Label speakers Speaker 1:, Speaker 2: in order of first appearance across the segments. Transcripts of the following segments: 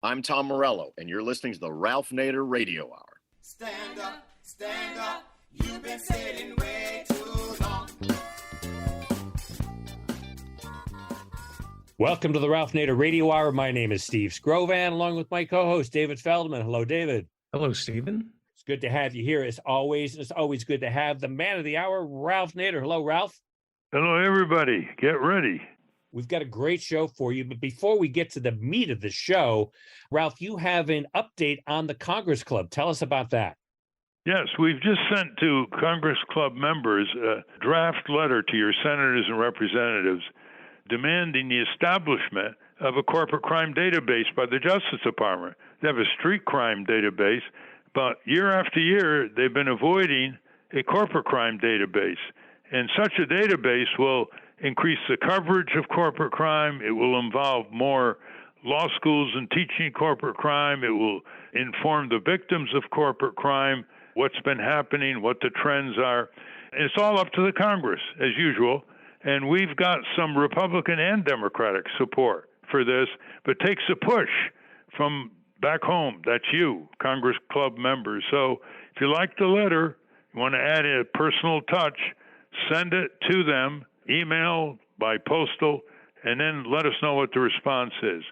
Speaker 1: I'm Tom Morello, and you're listening to the Ralph Nader Radio Hour.
Speaker 2: Stand up, you've been sitting way too long.
Speaker 3: Welcome to the Ralph Nader Radio Hour. My name is Steve Scrovan, along with my co-host, David Feldman. Hello, David.
Speaker 4: Hello, Stephen.
Speaker 3: It's good to have you here, as always. It's always good to have the man of the hour, Ralph Nader. Hello, Ralph.
Speaker 5: Hello, everybody. Get ready.
Speaker 3: We've got a great show for you, but before we get to the meat of the show, Ralph, you have an update on the Congress Club. Tell us about that.
Speaker 5: Yes, we've just sent to Congress Club members a draft letter to your senators and representatives demanding the establishment of a corporate crime database by the Justice Department. They have a street crime database, but year after year, they've been avoiding a corporate crime database. And such a database will increase the coverage of corporate crime. It will involve more law schools in teaching corporate crime. It will inform the victims of corporate crime, what's been happening, what the trends are. And it's all up to the Congress, as usual. And we've got some Republican and Democratic support for this, but it takes a push from back home. That's you, Congress Club members. So if you like the letter, you want to add a personal touch, send it to them, email, by postal, and then let us know what the response is.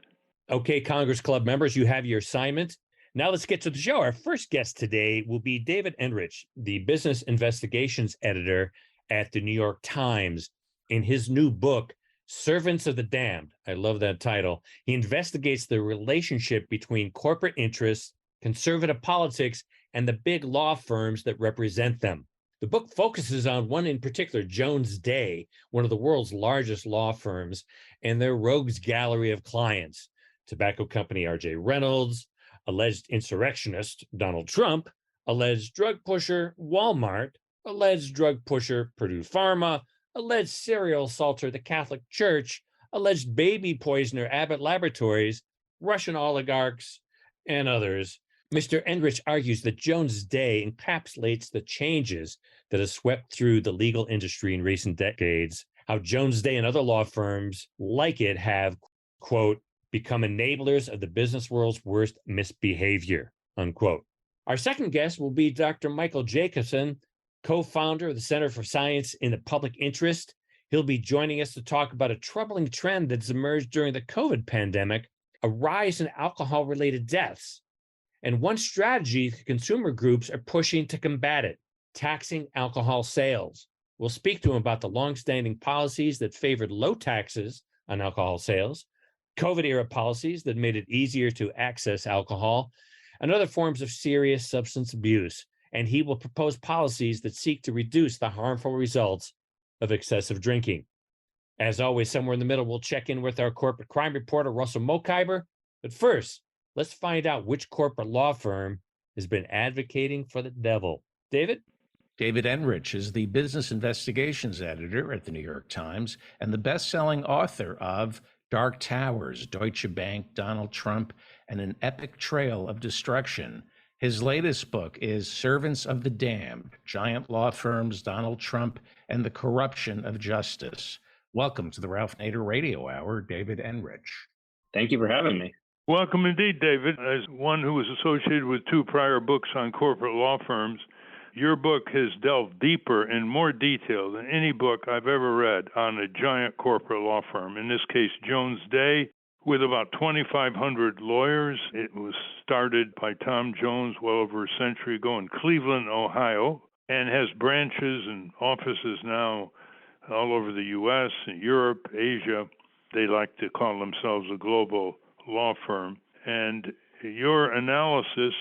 Speaker 3: Okay, Congress Club members, you have your assignment. Now let's get to the show. Our first guest today will be David Enrich, the business investigations editor at the New York Times. In his new book, Servants of the Damned, I love that title, he investigates the relationship between corporate interests, conservative politics, and the big law firms that represent them. The book focuses on one in particular, Jones Day, one of the world's largest law firms, and their rogues gallery of clients. Tobacco company R.J. Reynolds, alleged insurrectionist Donald Trump, alleged drug pusher Walmart, alleged drug pusher Purdue Pharma, alleged serial assaulter the Catholic Church, alleged baby poisoner Abbott Laboratories, Russian oligarchs, and others. Mr. Enrich argues that Jones Day encapsulates the changes that have swept through the legal industry in recent decades, how Jones Day and other law firms like it have, quote, become enablers of the business world's worst misbehavior, unquote. Our second guest will be Dr. Michael Jacobson, co-founder of the Center for Science in the Public Interest. He'll be joining us to talk about a troubling trend that's emerged during the COVID pandemic, a rise in alcohol-related deaths. And one strategy consumer groups are pushing to combat it, taxing alcohol sales. We'll speak to him about the longstanding policies that favored low taxes on alcohol sales, COVID-era policies that made it easier to access alcohol, and other forms of serious substance abuse. And he will propose policies that seek to reduce the harmful results of excessive drinking. As always, somewhere in the middle, we'll check in with our corporate crime reporter, Russell Mokhiber. But first, let's find out which corporate law firm has been advocating for the devil. David?
Speaker 4: David Enrich is the business investigations editor at the New York Times and the best-selling author of Dark Towers, Deutsche Bank, Donald Trump, and an Epic Trail of Destruction. His latest book is Servants of the Damned, Giant Law Firms, Donald Trump, and the Corruption of Justice. Welcome to the Ralph Nader Radio Hour, David Enrich.
Speaker 6: Thank you for having me.
Speaker 5: Welcome indeed, David. As one who was associated with 2 prior books on corporate law firms, your book has delved deeper in more detail than any book I've ever read on a giant corporate law firm, in this case, Jones Day, with about 2,500 lawyers. It was started by Tom Jones well over a century ago in Cleveland, Ohio, and has branches and offices now all over the U.S., and Europe, Asia. They like to call themselves a global law firm. And your analysis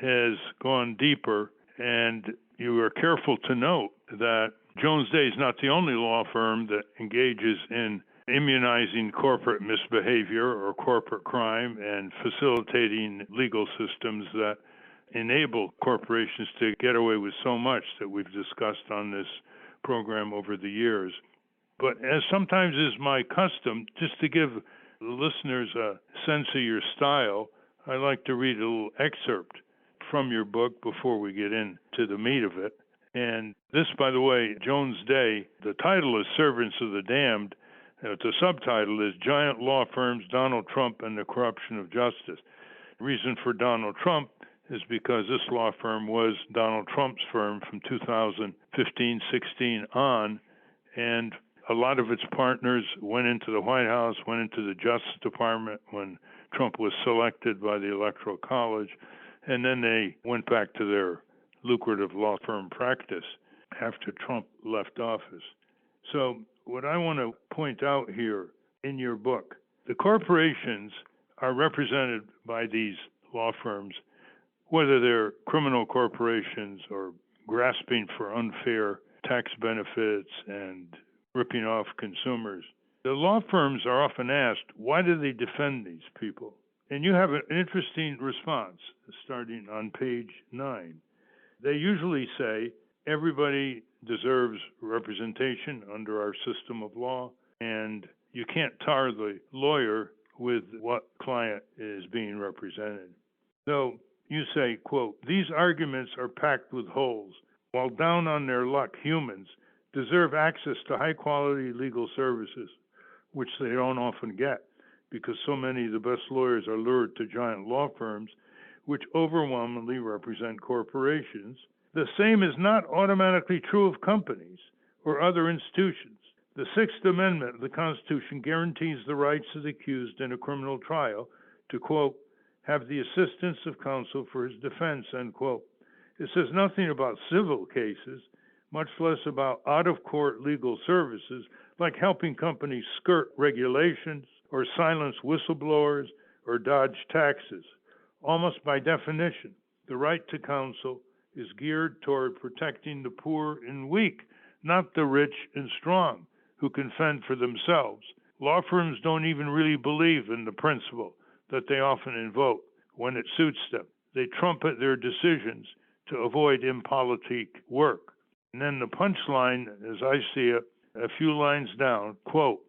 Speaker 5: has gone deeper, and you are careful to note that Jones Day is not the only law firm that engages in immunizing corporate misbehavior or corporate crime and facilitating legal systems that enable corporations to get away with so much that we've discussed on this program over the years. But as sometimes is my custom, just to give the listeners a sense of your style, I like to read a little excerpt from your book before we get into the meat of it. And this, by the way, Jones Day, the title is Servants of the Damned. The subtitle is Giant Law Firms, Donald Trump, and the Corruption of Justice. The reason for Donald Trump is because this law firm was Donald Trump's firm from 2015-16 on, and a lot of its partners went into the White House, went into the Justice Department when Trump was selected by the Electoral College, and then they went back to their lucrative law firm practice after Trump left office. So what I want to point out here in your book, the corporations are represented by these law firms, whether they're criminal corporations or grasping for unfair tax benefits and ripping off consumers. The law firms are often asked, why do they defend these people? And you have an interesting response starting on page 9. They usually say everybody deserves representation under our system of law, and you can't tar the lawyer with what client is being represented. So you say, quote, these arguments are packed with holes. While down on their luck, humans deserve access to high-quality legal services, which they don't often get because so many of the best lawyers are lured to giant law firms, which overwhelmingly represent corporations. The same is not automatically true of companies or other institutions. The Sixth Amendment of the Constitution guarantees the rights of the accused in a criminal trial to, quote, have the assistance of counsel for his defense, end quote. It says nothing about civil cases, much less about out-of-court legal services like helping companies skirt regulations or silence whistleblowers or dodge taxes. Almost by definition, the right to counsel is geared toward protecting the poor and weak, not the rich and strong who can fend for themselves. Law firms don't even really believe in the principle that they often invoke when it suits them. They trumpet their decisions to avoid impolitic work. And then the punchline, as I see it, a few lines down, quote,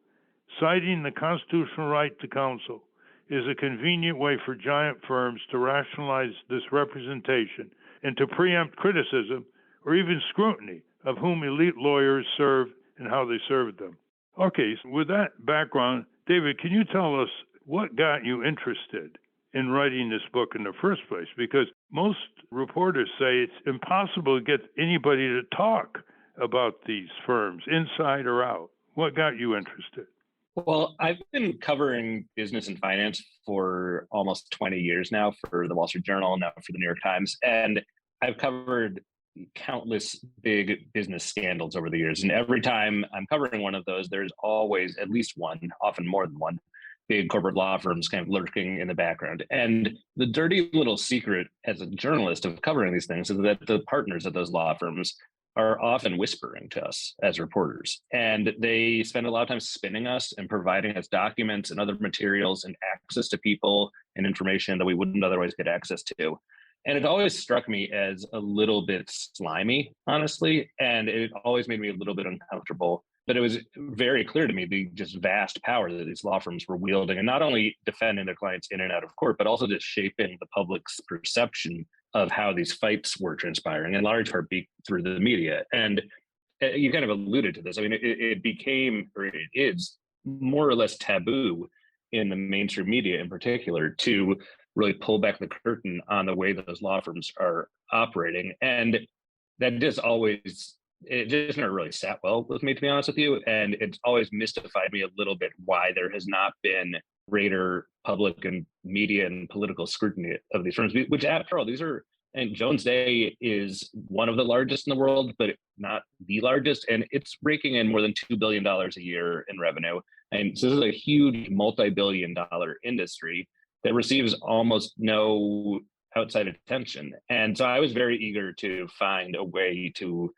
Speaker 5: citing the constitutional right to counsel is a convenient way for giant firms to rationalize this representation and to preempt criticism or even scrutiny of whom elite lawyers serve and how they serve them. Okay, so with that background, David, can you tell us what got you interested in writing this book in the first place? Because most reporters say it's impossible to get anybody to talk about these firms, inside or out. What got you interested?
Speaker 6: Well, I've been covering business and finance for almost 20 years now for the Wall Street Journal, now for the New York Times. And I've covered countless big business scandals over the years. And every time I'm covering one of those, there's always at least one, often more than one, big corporate law firms kind of lurking in the background. And the dirty little secret as a journalist of covering these things is that the partners at those law firms are often whispering to us as reporters. And they spend a lot of time spinning us and providing us documents and other materials and access to people and information that we wouldn't otherwise get access to. And it always struck me as a little bit slimy, honestly. And it always made me a little bit uncomfortable. But it was very clear to me the just vast power that these law firms were wielding, and not only defending their clients in and out of court, but also just shaping the public's perception of how these fights were transpiring, in large part through the media. And you kind of alluded to this. I mean, it became, or it is, more or less taboo in the mainstream media in particular to really pull back the curtain on the way that those law firms are operating. And that just always, it just never really sat well with me, to be honest with you. And it's always mystified me a little bit why there has not been greater public and media and political scrutiny of these firms, which after all, these are, and Jones Day is one of the largest in the world, but not the largest. And it's raking in more than $2 billion a year in revenue. And so this is a huge multi-billion-dollar industry that receives almost no outside attention. And so I was very eager to find a way to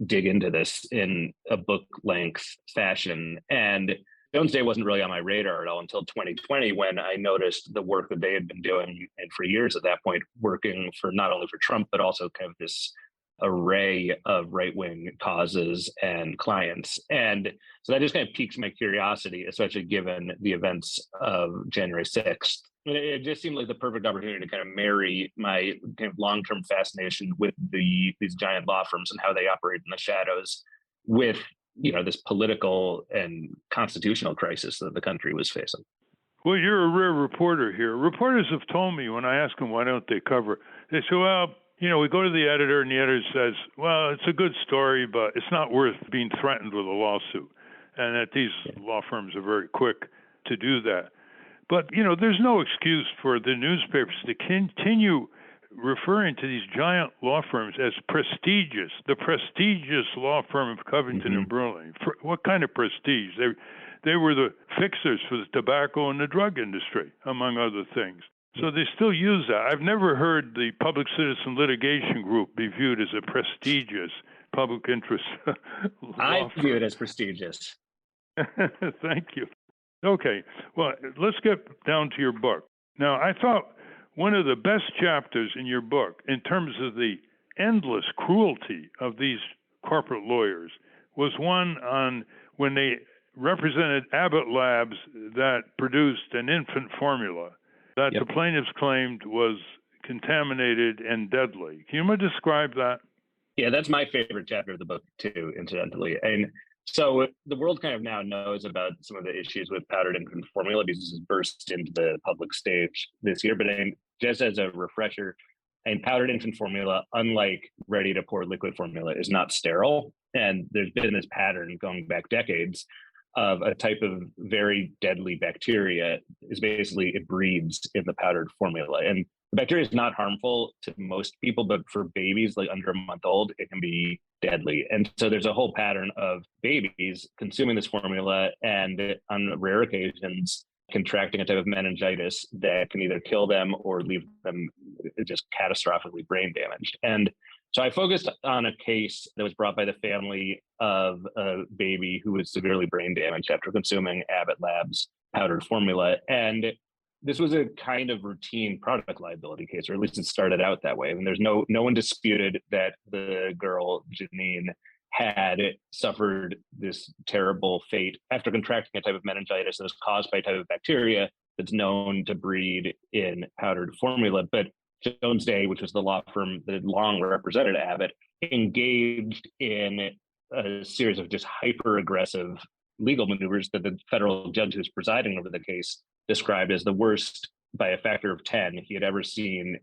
Speaker 6: dig into this in a book length fashion. And Jones Day wasn't really on my radar at all until 2020, when I noticed the work that they had been doing, and for years at that point, working for not only for Trump, but also kind of this array of right-wing causes and clients. And so that just kind of piques my curiosity, especially given the events of January 6th. It just seemed like the perfect opportunity to kind of marry my kind of long-term fascination with these giant law firms and how they operate in the shadows with, you know, this political and constitutional crisis that the country was facing.
Speaker 5: Well, you're a rare reporter here. Reporters have told me when I ask them why don't they cover, they say, well, we go to the editor and the editor says, well, it's a good story, but it's not worth being threatened with a lawsuit. And that these law firms are very quick to do that. But, there's no excuse for the newspapers to continue referring to these giant law firms as prestigious, the prestigious law firm of Covington and Burling. What kind of prestige? They were the fixers for the tobacco and the drug industry, among other things. So they still use that. I've never heard the Public Citizen Litigation Group be viewed as a prestigious public interest law
Speaker 6: I
Speaker 5: firm.
Speaker 6: view it as prestigious.
Speaker 5: Thank you. Okay, well, let's get down to your book. Now, I thought one of the best chapters in your book, in terms of the endless cruelty of these corporate lawyers, was one on when they represented Abbott Labs that produced an infant formula that the plaintiffs claimed was contaminated and deadly. Can you describe that?
Speaker 6: Yeah, that's my favorite chapter of the book, too, incidentally. And so the world kind of now knows about some of the issues with powdered infant formula because this has burst into the public stage this year. But just as a refresher, powdered infant formula, unlike ready-to-pour liquid formula, is not sterile. And there's been this pattern going back decades of a type of very deadly bacteria is basically it breeds in the powdered formula. And the bacteria is not harmful to most people, but for babies like under a month old, it can be deadly. And so there's a whole pattern of babies consuming this formula and on rare occasions contracting a type of meningitis that can either kill them or leave them just catastrophically brain damaged. And so I focused on a case that was brought by the family of a baby who was severely brain damaged after consuming Abbott Labs powdered formula. And this was a kind of routine product liability case, or at least it started out that way. I mean, there's no one disputed that the girl, Janine, had suffered this terrible fate after contracting a type of meningitis that was caused by a type of bacteria that's known to breed in powdered formula. But Jones Day, which was the law firm that had long represented Abbott, engaged in a series of just hyper-aggressive legal maneuvers that the federal judge who's presiding over the case described as the worst by a factor of 10 he had ever seen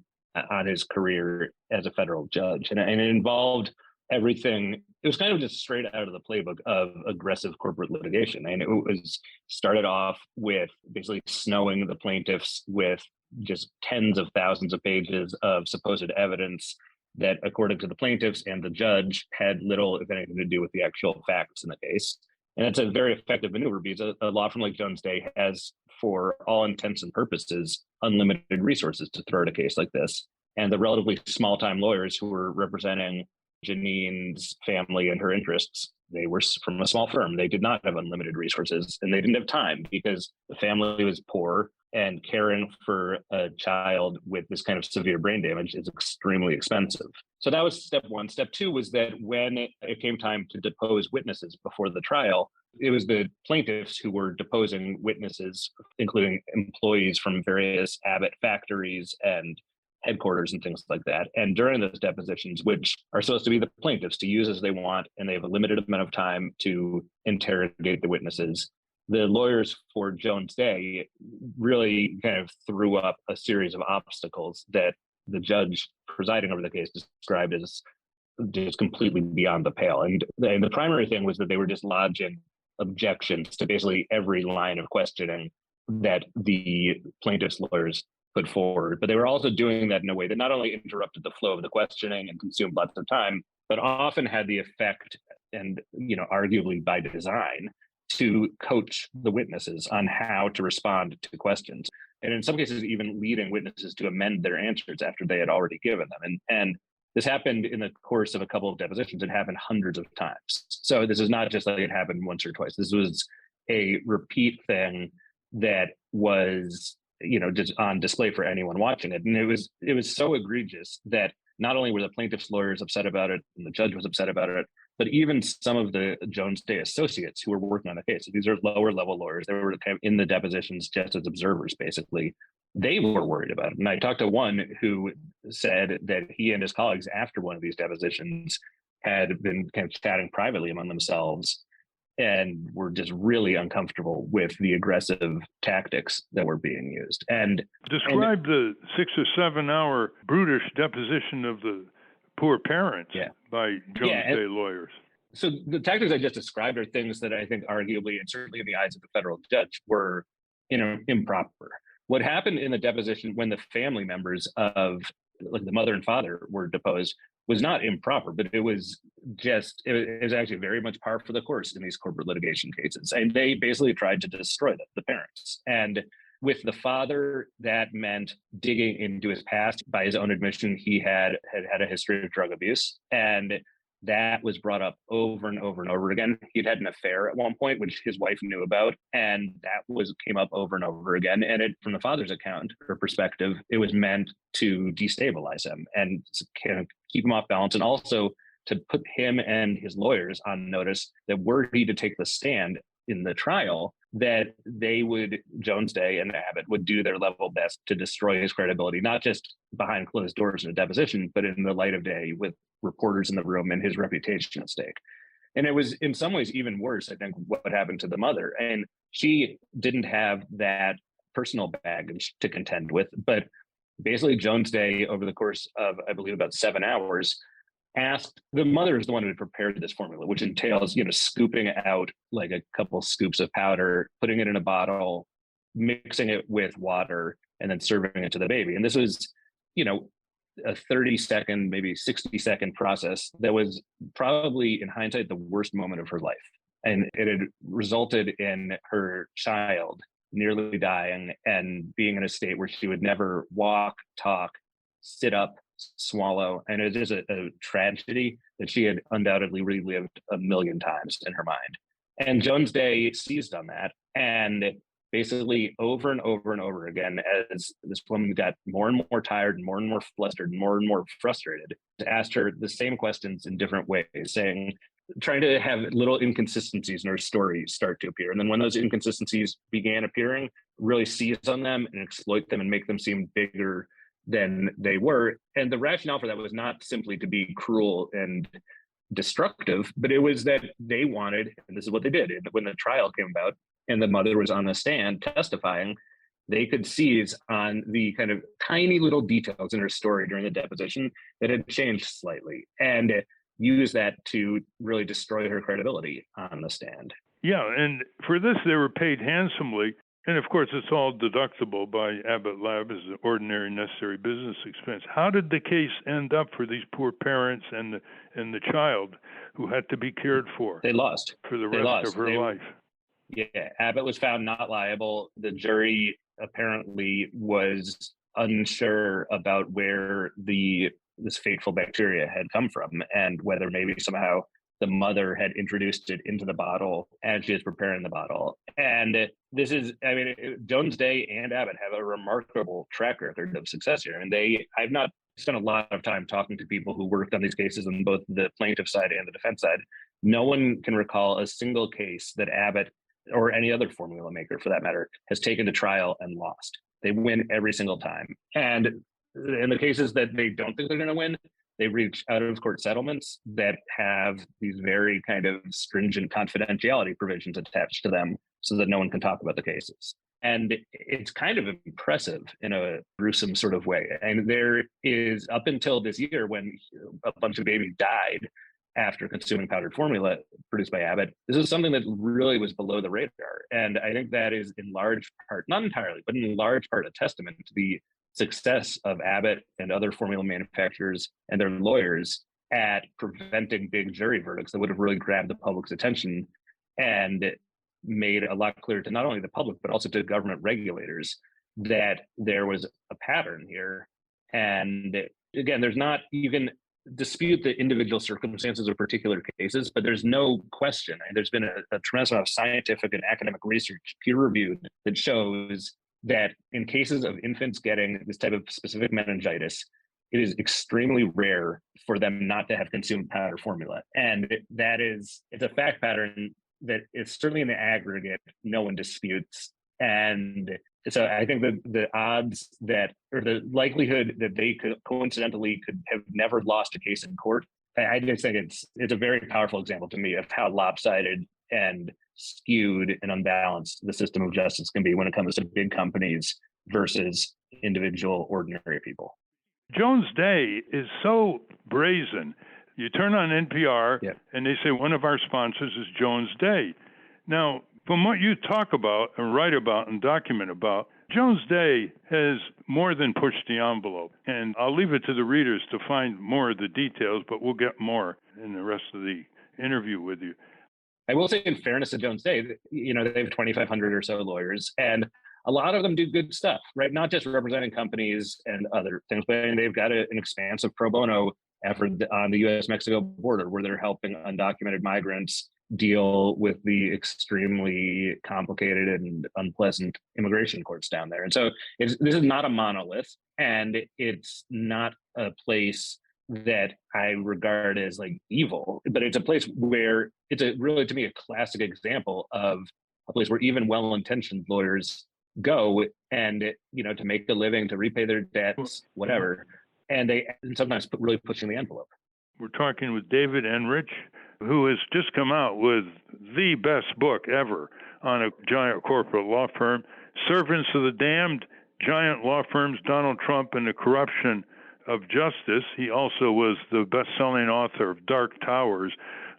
Speaker 6: on his career as a federal judge. And it involved everything. It was kind of just straight out of the playbook of aggressive corporate litigation. And it was started off with basically snowing the plaintiffs with just tens of thousands of pages of supposed evidence that, according to the plaintiffs and the judge, had little, if anything, to do with the actual facts in the case. And it's a very effective maneuver because a law firm like Jones Day has, for all intents and purposes, unlimited resources to throw at a case like this. And the relatively small-time lawyers who were representing Janine's family and her interests, they were from a small firm. They did not have unlimited resources, and they didn't have time because the family was poor, and caring for a child with this kind of severe brain damage is extremely expensive. So that was step one. Step two was that when it came time to depose witnesses before the trial, it was the plaintiffs who were deposing witnesses, including employees from various Abbott factories and headquarters and things like that. And during those depositions, which are supposed to be the plaintiffs to use as they want, and they have a limited amount of time to interrogate the witnesses, the lawyers for Jones Day really kind of threw up a series of obstacles that the judge presiding over the case described as just completely beyond the pale. And the primary thing was that they were just lodging objections to basically every line of questioning that the plaintiff's lawyers put forward. But they were also doing that in a way that not only interrupted the flow of the questioning and consumed lots of time, but often had the effect, and arguably by design, to coach the witnesses on how to respond to questions. And in some cases, even leading witnesses to amend their answers after they had already given them. And this happened in the course of a couple of depositions. It happened hundreds of times. So this is not just like it happened once or twice. This was a repeat thing that was, just on display for anyone watching it. And it was so egregious that not only were the plaintiff's lawyers upset about it, and the judge was upset about it, but even some of the Jones Day associates who were working on the case, these are lower level lawyers, they were kind of in the depositions just as observers, basically. They were worried about it. And I talked to one who said that he and his colleagues after one of these depositions had been kind of chatting privately among themselves and were just really uncomfortable with the aggressive tactics that were being used. And
Speaker 5: describe the 6 or 7 hour brutish deposition of the poor parents by Jones Day lawyers.
Speaker 6: So the tactics I just described are things that I think arguably, and certainly in the eyes of the federal judge, were improper. What happened in the deposition when the family members of like the mother and father were deposed was not improper, but it was actually very much par for the course in these corporate litigation cases. And they basically tried to destroy the parents. And with the father, that meant digging into his past. By his own admission, he had a history of drug abuse. And that was brought up over and over and over again. He'd had an affair at one point, which his wife knew about, and that came up over and over again. And from the father's account or perspective, it was meant to destabilize him and kind of keep him off balance, and also to put him and his lawyers on notice that were he to take the stand in the trial, that Jones Day and Abbott would do their level best to destroy his credibility, not just behind closed doors in a deposition, but in the light of day with reporters in the room and his reputation at stake. And it was in some ways even worse, I think, what happened to the mother. And she didn't have that personal baggage to contend with, but basically Jones Day, over the course of, I believe, about 7 hours, asked, the mother is the one who prepared this formula, which entails, scooping out like a couple scoops of powder, putting it in a bottle, mixing it with water, and then serving it to the baby. And this was, a 30-second, maybe 60-second process that was probably, in hindsight, the worst moment of her life. And it had resulted in her child nearly dying and being in a state where she would never walk, talk, sit up, swallow. And it was just a tragedy that she had undoubtedly relived a million times in her mind. And Jones Day seized on that, and basically over and over and over again, as this woman got more and more tired and more flustered and more frustrated, asked her the same questions in different ways, trying to have little inconsistencies in her story start to appear. And then when those inconsistencies began appearing, really seize on them and exploit them and make them seem bigger than they were. And the rationale for that was not simply to be cruel and destructive, but it was that they wanted, and this is what they did, when the trial came about and the mother was on the stand testifying, they could seize on the kind of tiny little details in her story during the deposition that had changed slightly and use that to really destroy her credibility on the stand.
Speaker 5: Yeah, and for this, they were paid handsomely. And of course, it's all deductible by Abbott Labs as an ordinary necessary business expense. How did the case end up for these poor parents and the child who had to be cared for?
Speaker 6: They lost
Speaker 5: for the rest of her life.
Speaker 6: Yeah, Abbott was found not liable. The jury apparently was unsure about where this fateful bacteria had come from and whether maybe somehow the mother had introduced it into the bottle as she was preparing the bottle. And this is, Jones Day and Abbott have a remarkable track record of success here. And I've not spent a lot of time talking to people who worked on these cases on both the plaintiff side and the defense side. No one can recall a single case that Abbott or any other formula maker for that matter has taken to trial and lost. They win every single time. And in the cases that they don't think they're going to win, they reach out of court settlements that have these very kind of stringent confidentiality provisions attached to them so that no one can talk about the cases. And it's kind of impressive in a gruesome sort of way. And there is, up until this year when a bunch of babies died after consuming powdered formula produced by Abbott, this is something that really was below the radar. And I think that is in large part, not entirely, but in large part a testament to the success of Abbott and other formula manufacturers and their lawyers at preventing big jury verdicts that would have really grabbed the public's attention and made a lot clearer to not only the public, but also to government regulators that there was a pattern here. And again, you can dispute the individual circumstances of particular cases, but there's no question. And there's been a tremendous amount of scientific and academic research, peer-reviewed, that shows that in cases of infants getting this type of specific meningitis, it is extremely rare for them not to have consumed powder formula. And it's a fact pattern that is certainly in the aggregate, no one disputes. And so I think that the odds that, or the likelihood that they could have never lost a case in court, I just think it's a very powerful example to me of how lopsided and skewed and unbalanced the system of justice can be when it comes to big companies versus individual ordinary people.
Speaker 5: Jones Day is so brazen. You turn on NPR and they say one of our sponsors is Jones Day. Now, from what you talk about and write about and document about, Jones Day has more than pushed the envelope. And I'll leave it to the readers to find more of the details, but we'll get more in the rest of the interview with you.
Speaker 6: I will say, in fairness to Jones Day, they have 2,500 or so lawyers, and a lot of them do good stuff, right? Not just representing companies and other things, but they've got an expansive pro bono effort on the U.S.-Mexico border where they're helping undocumented migrants deal with the extremely complicated and unpleasant immigration courts down there. And so this is not a monolith, and it's not a place that I regard as like evil, but it's a place where it's really, to me, a classic example of a place where even well-intentioned lawyers go and, to make a living, to repay their debts, whatever. And sometimes really pushing the envelope.
Speaker 5: We're talking with David Enrich, who has just come out with the best book ever on a giant corporate law firm, Servants of the Damned, Giant Law Firms, Donald Trump and the Corruption of Justice. He also was the best-selling author of Dark Towers,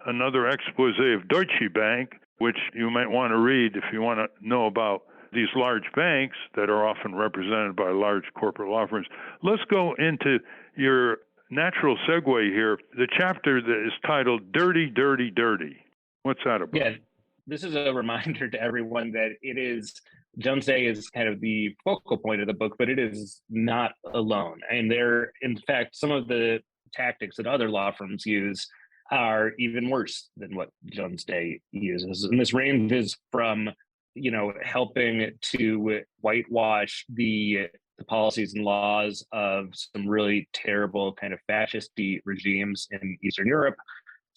Speaker 5: another expose of Deutsche Bank, which you might want to read if you want to know about these large banks that are often represented by large corporate law firms. Let's go into your natural segue here, the chapter that is titled Dirty, Dirty, Dirty. What's that about?
Speaker 6: Yeah, this is a reminder to everyone that Jones Day is kind of the focal point of the book, but it is not alone. And in fact, some of the tactics that other law firms use are even worse than what Jones Day uses. And this ranges from helping to whitewash the policies and laws of some really terrible kind of fascist-y regimes in Eastern Europe,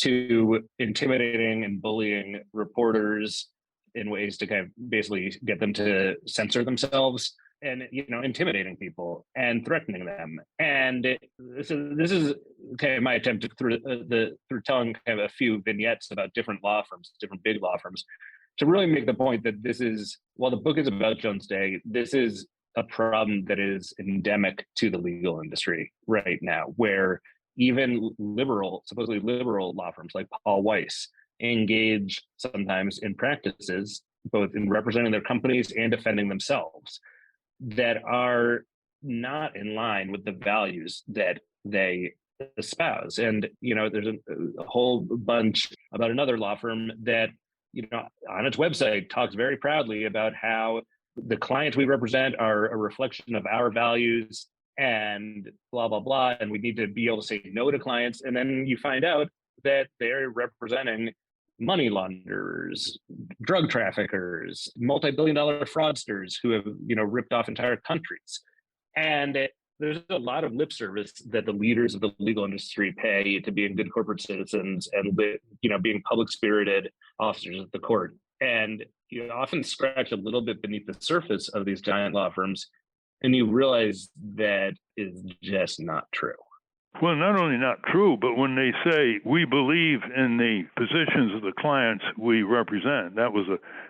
Speaker 6: to intimidating and bullying reporters in ways to kind of basically get them to censor themselves, and intimidating people and threatening them. And this is kind of my attempt through telling kind of a few vignettes about different law firms, different big law firms, to really make the point that this is, while the book is about Jones Day, this is a problem that is endemic to the legal industry right now, where even supposedly liberal law firms like Paul Weiss engage sometimes in practices, both in representing their companies and defending themselves, that are not in line with the values that they espouse. And, there's a whole bunch about another law firm that, on its website talks very proudly about how the clients we represent are a reflection of our values and blah, blah, blah. And we need to be able to say no to clients. And then you find out that they're representing money launderers, drug traffickers, multi-billion-dollar fraudsters who have, ripped off entire countries. And there's a lot of lip service that the leaders of the legal industry pay to being good corporate citizens and, being public-spirited officers of the court. And you often scratch a little bit beneath the surface of these giant law firms, and you realize that is just not true.
Speaker 5: Well, not only not true, but when they say we believe in the positions of the clients we represent, that was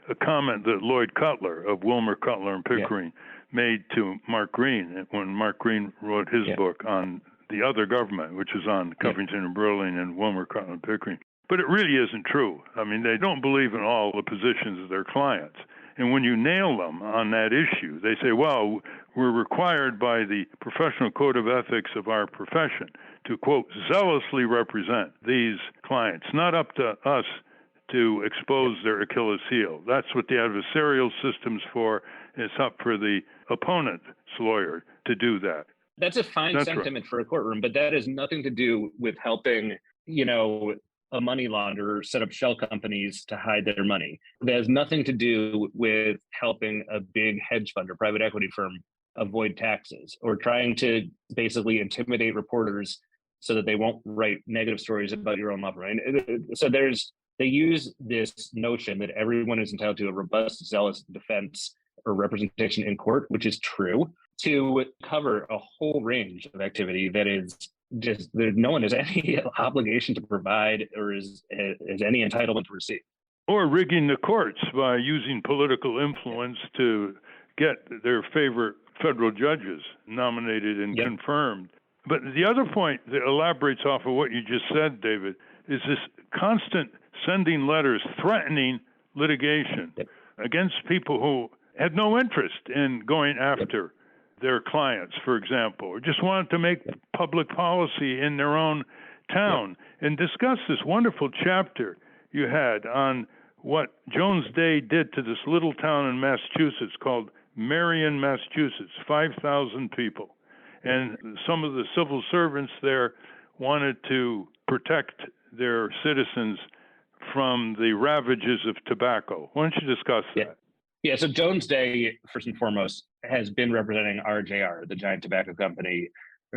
Speaker 5: a comment that Lloyd Cutler of Wilmer, Cutler and Pickering made to Mark Green when Mark Green wrote his book on the other government, which is on Covington and Burling and Wilmer, Cutler and Pickering. But it really isn't true. I mean, they don't believe in all the positions of their clients. And when you nail them on that issue, they say, well, we're required by the professional code of ethics of our profession to, quote, zealously represent these clients. Not up to us to expose their Achilles heel. That's what the adversarial system's for. It's up for the opponent's lawyer to do that.
Speaker 6: That's a fine sentiment for a courtroom, but that has nothing to do with helping, a money launderer set up shell companies to hide their money. That has nothing to do with helping a big hedge fund or private equity firm avoid taxes, or trying to basically intimidate reporters so that they won't write negative stories about your own law firm. So they use this notion that everyone is entitled to a robust, zealous defense or representation in court, which is true, to cover a whole range of activity that is just no one has any obligation to provide or is any entitlement to receive.
Speaker 5: Or rigging the courts by using political influence to get their favorite federal judges nominated and confirmed. But the other point that elaborates off of what you just said, David, is this constant sending letters threatening litigation against people who had no interest in going after their clients, for example, or just wanted to make public policy in their own town. And discuss this wonderful chapter you had on what Jones Day did to this little town in Massachusetts called Marion, Massachusetts, 5,000 people. And some of the civil servants there wanted to protect their citizens from the ravages of tobacco. Why don't you discuss that?
Speaker 6: Yeah, so Jones Day, first and foremost, has been representing RJR, the giant tobacco company,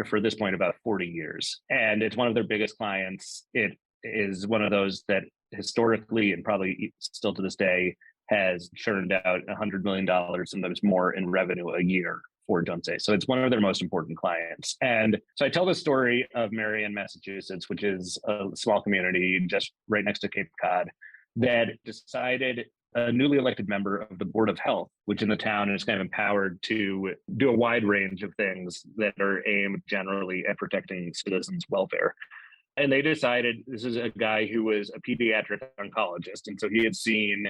Speaker 6: for this point about 40 years. And it's one of their biggest clients. It is one of those that historically and probably still to this day has churned out $100 million, sometimes more in revenue a year for Jones Day. So it's one of their most important clients. And so I tell the story of Marion, Massachusetts, which is a small community just right next to Cape Cod, that decided a newly elected member of the Board of Health, which in the town is kind of empowered to do a wide range of things that are aimed generally at protecting citizens' welfare. And they decided, this is a guy who was a pediatric oncologist. And so he had seen,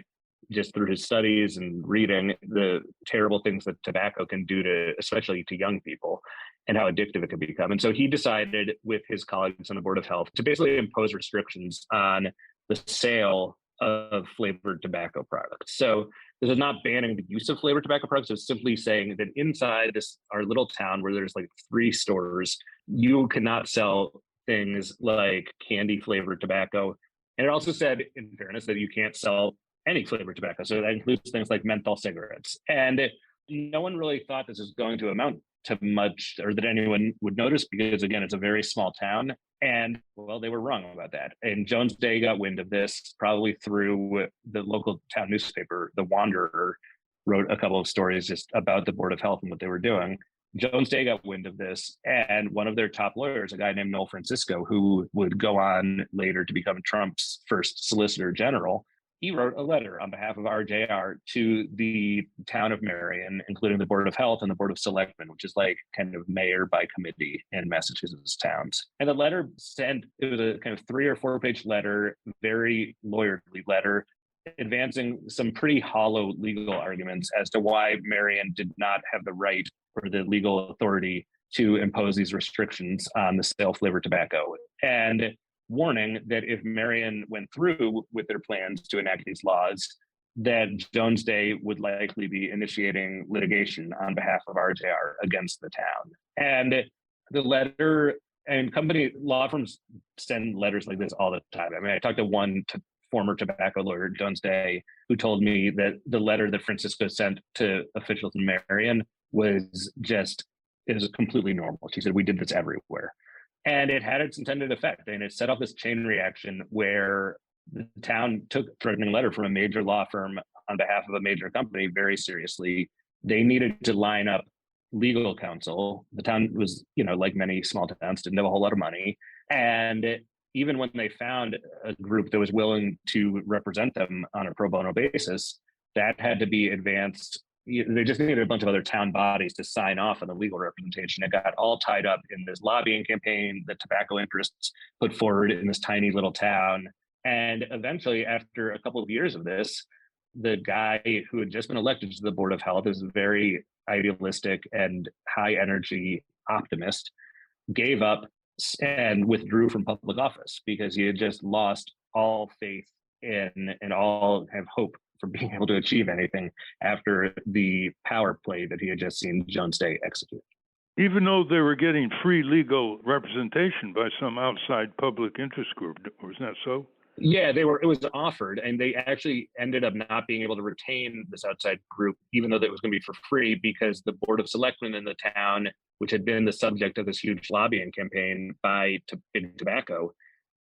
Speaker 6: just through his studies and reading, the terrible things that tobacco can do to, especially to young people, and how addictive it can become. And so he decided with his colleagues on the Board of Health to basically impose restrictions on the sale of flavored tobacco products. So this is not banning the use of flavored tobacco products. It's simply saying that inside our little town where there's like 3 stores, you cannot sell things like candy flavored tobacco. And it also said, in fairness, that you can't sell any flavored tobacco. So that includes things like menthol cigarettes. And no one really thought this was going to amount to much, or that anyone would notice, because again, it's a very small town. And well, they were wrong about that. And Jones Day got wind of this probably through the local town newspaper, The Wanderer, wrote a couple of stories just about the Board of Health and what they were doing. Jones Day got wind of this, and one of their top lawyers, a guy named Noel Francisco, who would go on later to become Trump's first Solicitor General, he wrote a letter on behalf of RJR to the town of Marion, including the Board of Health and the Board of Selectmen, which is like kind of mayor by committee in Massachusetts towns. And the letter it was a kind of 3 or 4 page letter, very lawyerly letter, advancing some pretty hollow legal arguments as to why Marion did not have the right or the legal authority to impose these restrictions on the sale of flavored tobacco. And warning that if Marion went through with their plans to enact these laws, that Jones Day would likely be initiating litigation on behalf of RJR against the town. And the letter, and company law firms send letters like this all the time. I mean, I talked to one former tobacco lawyer, Jones Day, who told me that the letter that Francisco sent to officials in Marion was completely normal. She said, we did this everywhere. And it had its intended effect. And it set off this chain reaction where the town took a threatening letter from a major law firm on behalf of a major company very seriously. They needed to line up legal counsel. The town was, like many small towns, didn't have a whole lot of money. And even when they found a group that was willing to represent them on a pro bono basis, that had to be advanced. They just needed a bunch of other town bodies to sign off on the legal representation. It got all tied up in this lobbying campaign that tobacco interests put forward in this tiny little town. And eventually, after a couple of years of this, the guy who had just been elected to the Board of Health, is a very idealistic and high energy optimist, gave up and withdrew from public office because he had just lost all faith in and all have hope for being able to achieve anything after the power play that he had just seen Jones Day execute.
Speaker 5: Even though they were getting free legal representation by some outside public interest group, wasn't that so?
Speaker 6: Yeah, it was offered, and they actually ended up not being able to retain this outside group, even though that was going to be for free, because the Board of Selectmen in the town, which had been the subject of this huge lobbying campaign by Big Tobacco,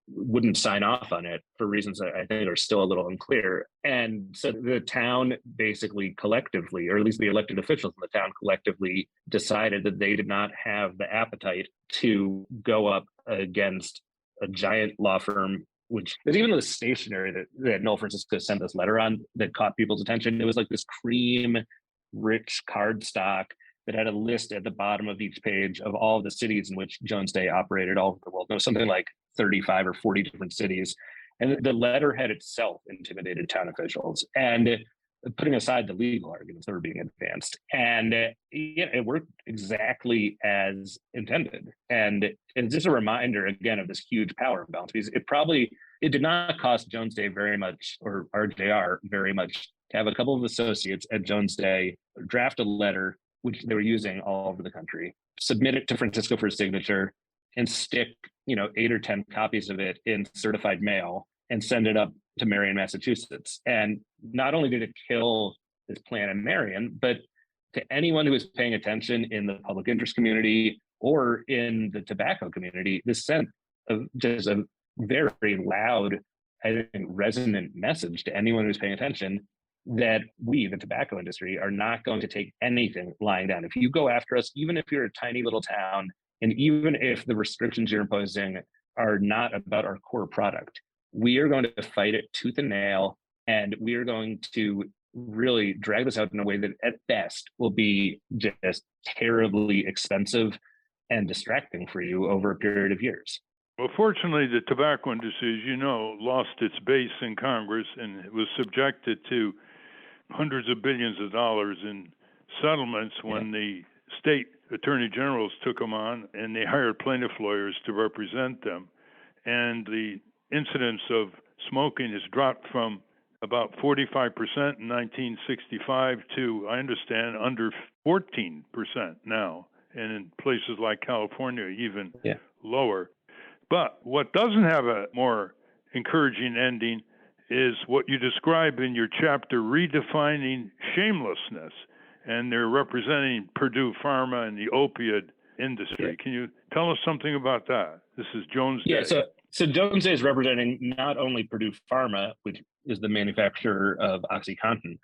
Speaker 6: wouldn't sign off on it for reasons that I think are still a little unclear. And so the town basically collectively, or at least the elected officials in the town collectively, decided that they did not have the appetite to go up against a giant law firm which is even the stationery that Noel Francisco sent this letter on that caught people's attention. It was like this cream rich cardstock that had a list at the bottom of each page of all of the cities in which Jones Day operated all over the world. There was something like 35 or 40 different cities. And the letterhead itself intimidated town officials. And putting aside the legal arguments that were being advanced. And it worked exactly as intended. And it's just a reminder, again, of this huge power imbalance, because it did not cost Jones Day very much, or RJR very much, to have a couple of associates at Jones Day draft a letter, which they were using all over the country, submit it to Francisco for signature, and stick 8 or 10 copies of it in certified mail and send it up to Marion, Massachusetts. And not only did it kill this plan in Marion, but to anyone who was paying attention in the public interest community or in the tobacco community, this sent just a very loud, I think, resonant message to anyone who's paying attention that we, the tobacco industry, are not going to take anything lying down. If you go after us, even if you're a tiny little town, and even if the restrictions you're imposing are not about our core product, we are going to fight it tooth and nail, and we are going to really drag this out in a way that at best will be just terribly expensive and distracting for you over a period of years.
Speaker 5: Well, fortunately, the tobacco industry, as you know, lost its base in Congress and it was subjected to hundreds of billions of dollars in settlements when the state attorney generals took them on and they hired plaintiff lawyers to represent them. And the incidence of smoking has dropped from about 45% in 1965 to, I understand, under 14% now, and in places like California, even lower. But what doesn't have a more encouraging ending is what you describe in your chapter, Redefining Shamelessness, and they're representing Purdue Pharma and the opioid industry. Can you tell us something about that? This is Jones Day.
Speaker 6: So Jones Day is representing not only Purdue Pharma, which is the manufacturer of OxyContin,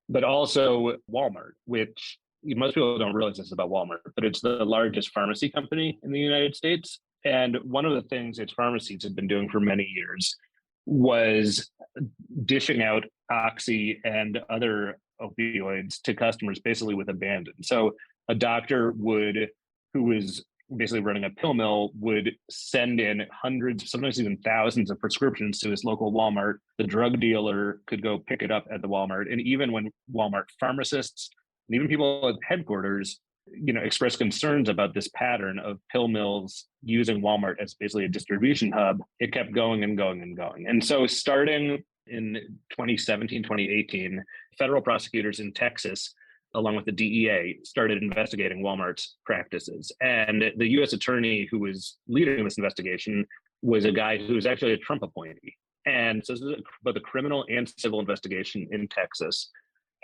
Speaker 6: but also Walmart, which most people don't realize this about Walmart, but it's the largest pharmacy company in the United States. And one of the things its pharmacies had been doing for many years was dishing out Oxy and other opioids to customers basically with abandon. So a doctor who was basically running a pill mill would send in hundreds, sometimes even thousands of prescriptions to his local Walmart. The drug dealer could go pick it up at the Walmart. And even when Walmart pharmacists and even people at headquarters, expressed concerns about this pattern of pill mills using Walmart as basically a distribution hub, it kept going and going and going. And so starting in 2017, 2018, federal prosecutors in Texas, along with the DEA, started investigating Walmart's practices. And the U.S. attorney who was leading this investigation was a guy who was actually a Trump appointee. And so this is both a criminal and civil investigation in Texas.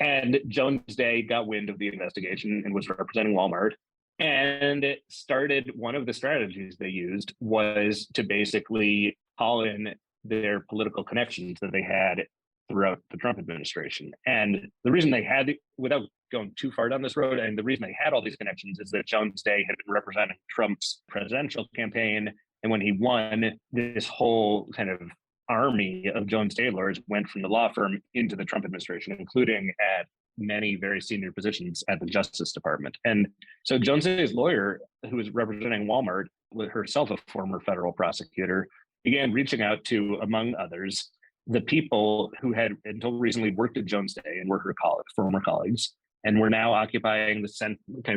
Speaker 6: And Jones Day got wind of the investigation and was representing Walmart. And it started, one of the strategies they used was to basically call in their political connections that they had throughout the Trump administration. And the reason they had, without going too far down this road, and the reason they had all these connections is that Jones Day had been representing Trump's presidential campaign. And when he won, this whole kind of army of Jones Day lawyers went from the law firm into the Trump administration, including at many very senior positions at the Justice Department. And so Jones Day's lawyer, who was representing Walmart, was herself a former federal prosecutor, began reaching out to, among others, the people who had until recently worked at Jones Day and were her former colleagues, and were now occupying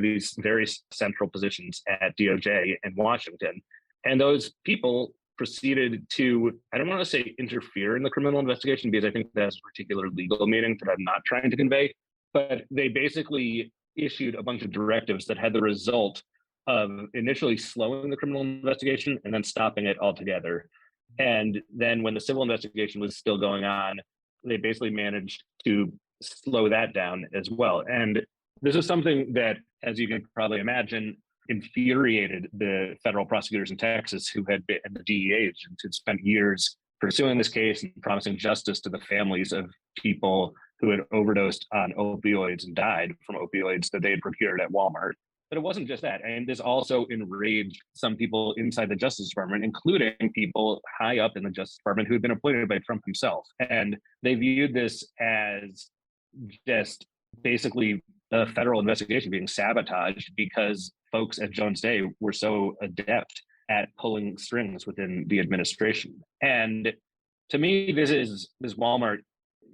Speaker 6: these very central positions at DOJ in Washington. And those people proceeded to, I don't want to say interfere in the criminal investigation, because I think that's a particular legal meaning that I'm not trying to convey, but they basically issued a bunch of directives that had the result of initially slowing the criminal investigation and then stopping it altogether. And then when the civil investigation was still going on, they basically managed to slow that down as well. And this is something that, as you can probably imagine, infuriated the federal prosecutors in Texas who had been, and the DEA agents who'd spent years pursuing this case and promising justice to the families of people who had overdosed on opioids and died from opioids that they had procured at Walmart. But it wasn't just that. And this also enraged some people inside the Justice Department, including people high up in the Justice Department who had been appointed by Trump himself. And they viewed this as just basically a federal investigation being sabotaged because folks at Jones Day were so adept at pulling strings within the administration. And to me, this Walmart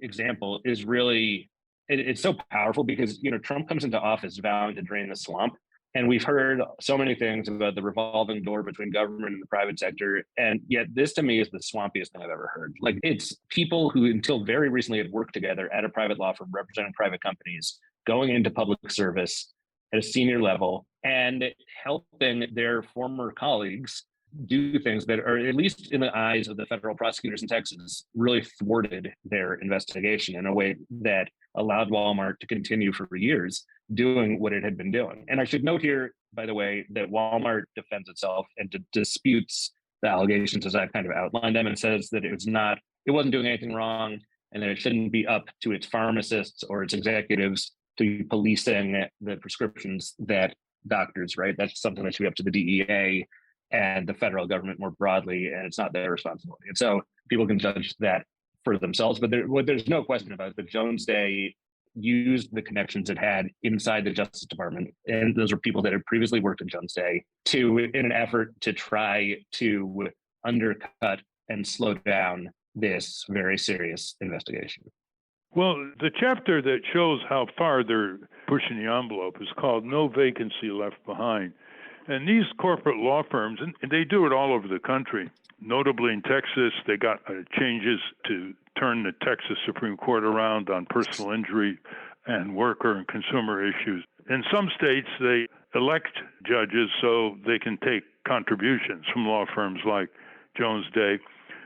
Speaker 6: example is really, it's so powerful because, Trump comes into office vowing to drain the swamp. And we've heard so many things about the revolving door between government and the private sector. And yet this to me is the swampiest thing I've ever heard. Like, it's people who until very recently had worked together at a private law firm representing private companies, going into public service at a senior level and helping their former colleagues do things that are, at least in the eyes of the federal prosecutors in Texas, really thwarted their investigation in a way that allowed Walmart to continue for years doing what it had been doing. And I should note here, by the way, that Walmart defends itself and disputes the allegations as I've kind of outlined them, and says that it wasn't doing anything wrong, and that it shouldn't be up to its pharmacists or its executives to be policing the prescriptions that doctors write. That's something that should be up to the DEA and the federal government more broadly, and it's not their responsibility. And so people can judge that for themselves. But there's no question about it. The Jones Day used the connections it had inside the Justice Department, and those are people that had previously worked at Jones Day, in an effort to try to undercut and slow down this very serious investigation.
Speaker 5: Well, the chapter that shows how far they're pushing the envelope is called No Vacancy Left Behind. And these corporate law firms, and they do it all over the country, notably in Texas, they got changes to turn the Texas Supreme Court around on personal injury and worker and consumer issues. In some states, they elect judges so they can take contributions from law firms like Jones Day.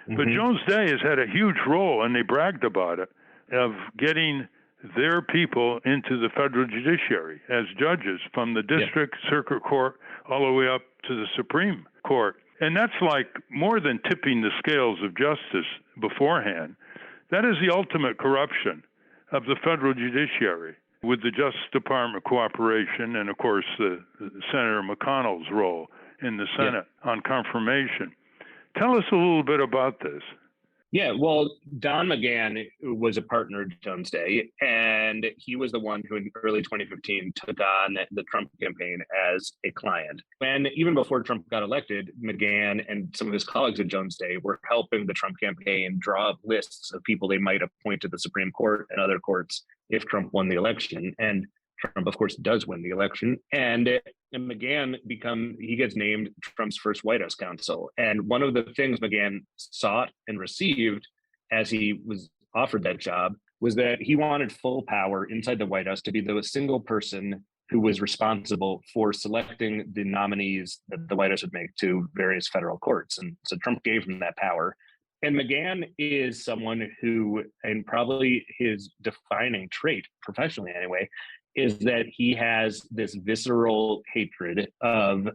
Speaker 5: Mm-hmm. But Jones Day has had a huge role, and they bragged about it, of getting their people into the federal judiciary as judges from the district, circuit court, all the way up to the Supreme Court. And that's like more than tipping the scales of justice beforehand. That is the ultimate corruption of the federal judiciary, with the Justice Department cooperation and, of course, Senator McConnell's role in the Senate on confirmation. Tell us a little bit about this.
Speaker 6: Yeah, well, Don McGahn was a partner at Jones Day, and he was the one who in early 2015 took on the Trump campaign as a client. And even before Trump got elected, McGahn and some of his colleagues at Jones Day were helping the Trump campaign draw up lists of people they might appoint to the Supreme Court and other courts if Trump won the election. And Trump, of course, does win the election. And McGahn gets named Trump's first White House counsel. And one of the things McGahn sought and received as he was offered that job was that he wanted full power inside the White House to be the single person who was responsible for selecting the nominees that the White House would make to various federal courts. And so Trump gave him that power. And McGahn is someone who, and probably his defining trait, professionally anyway, is that he has this visceral hatred of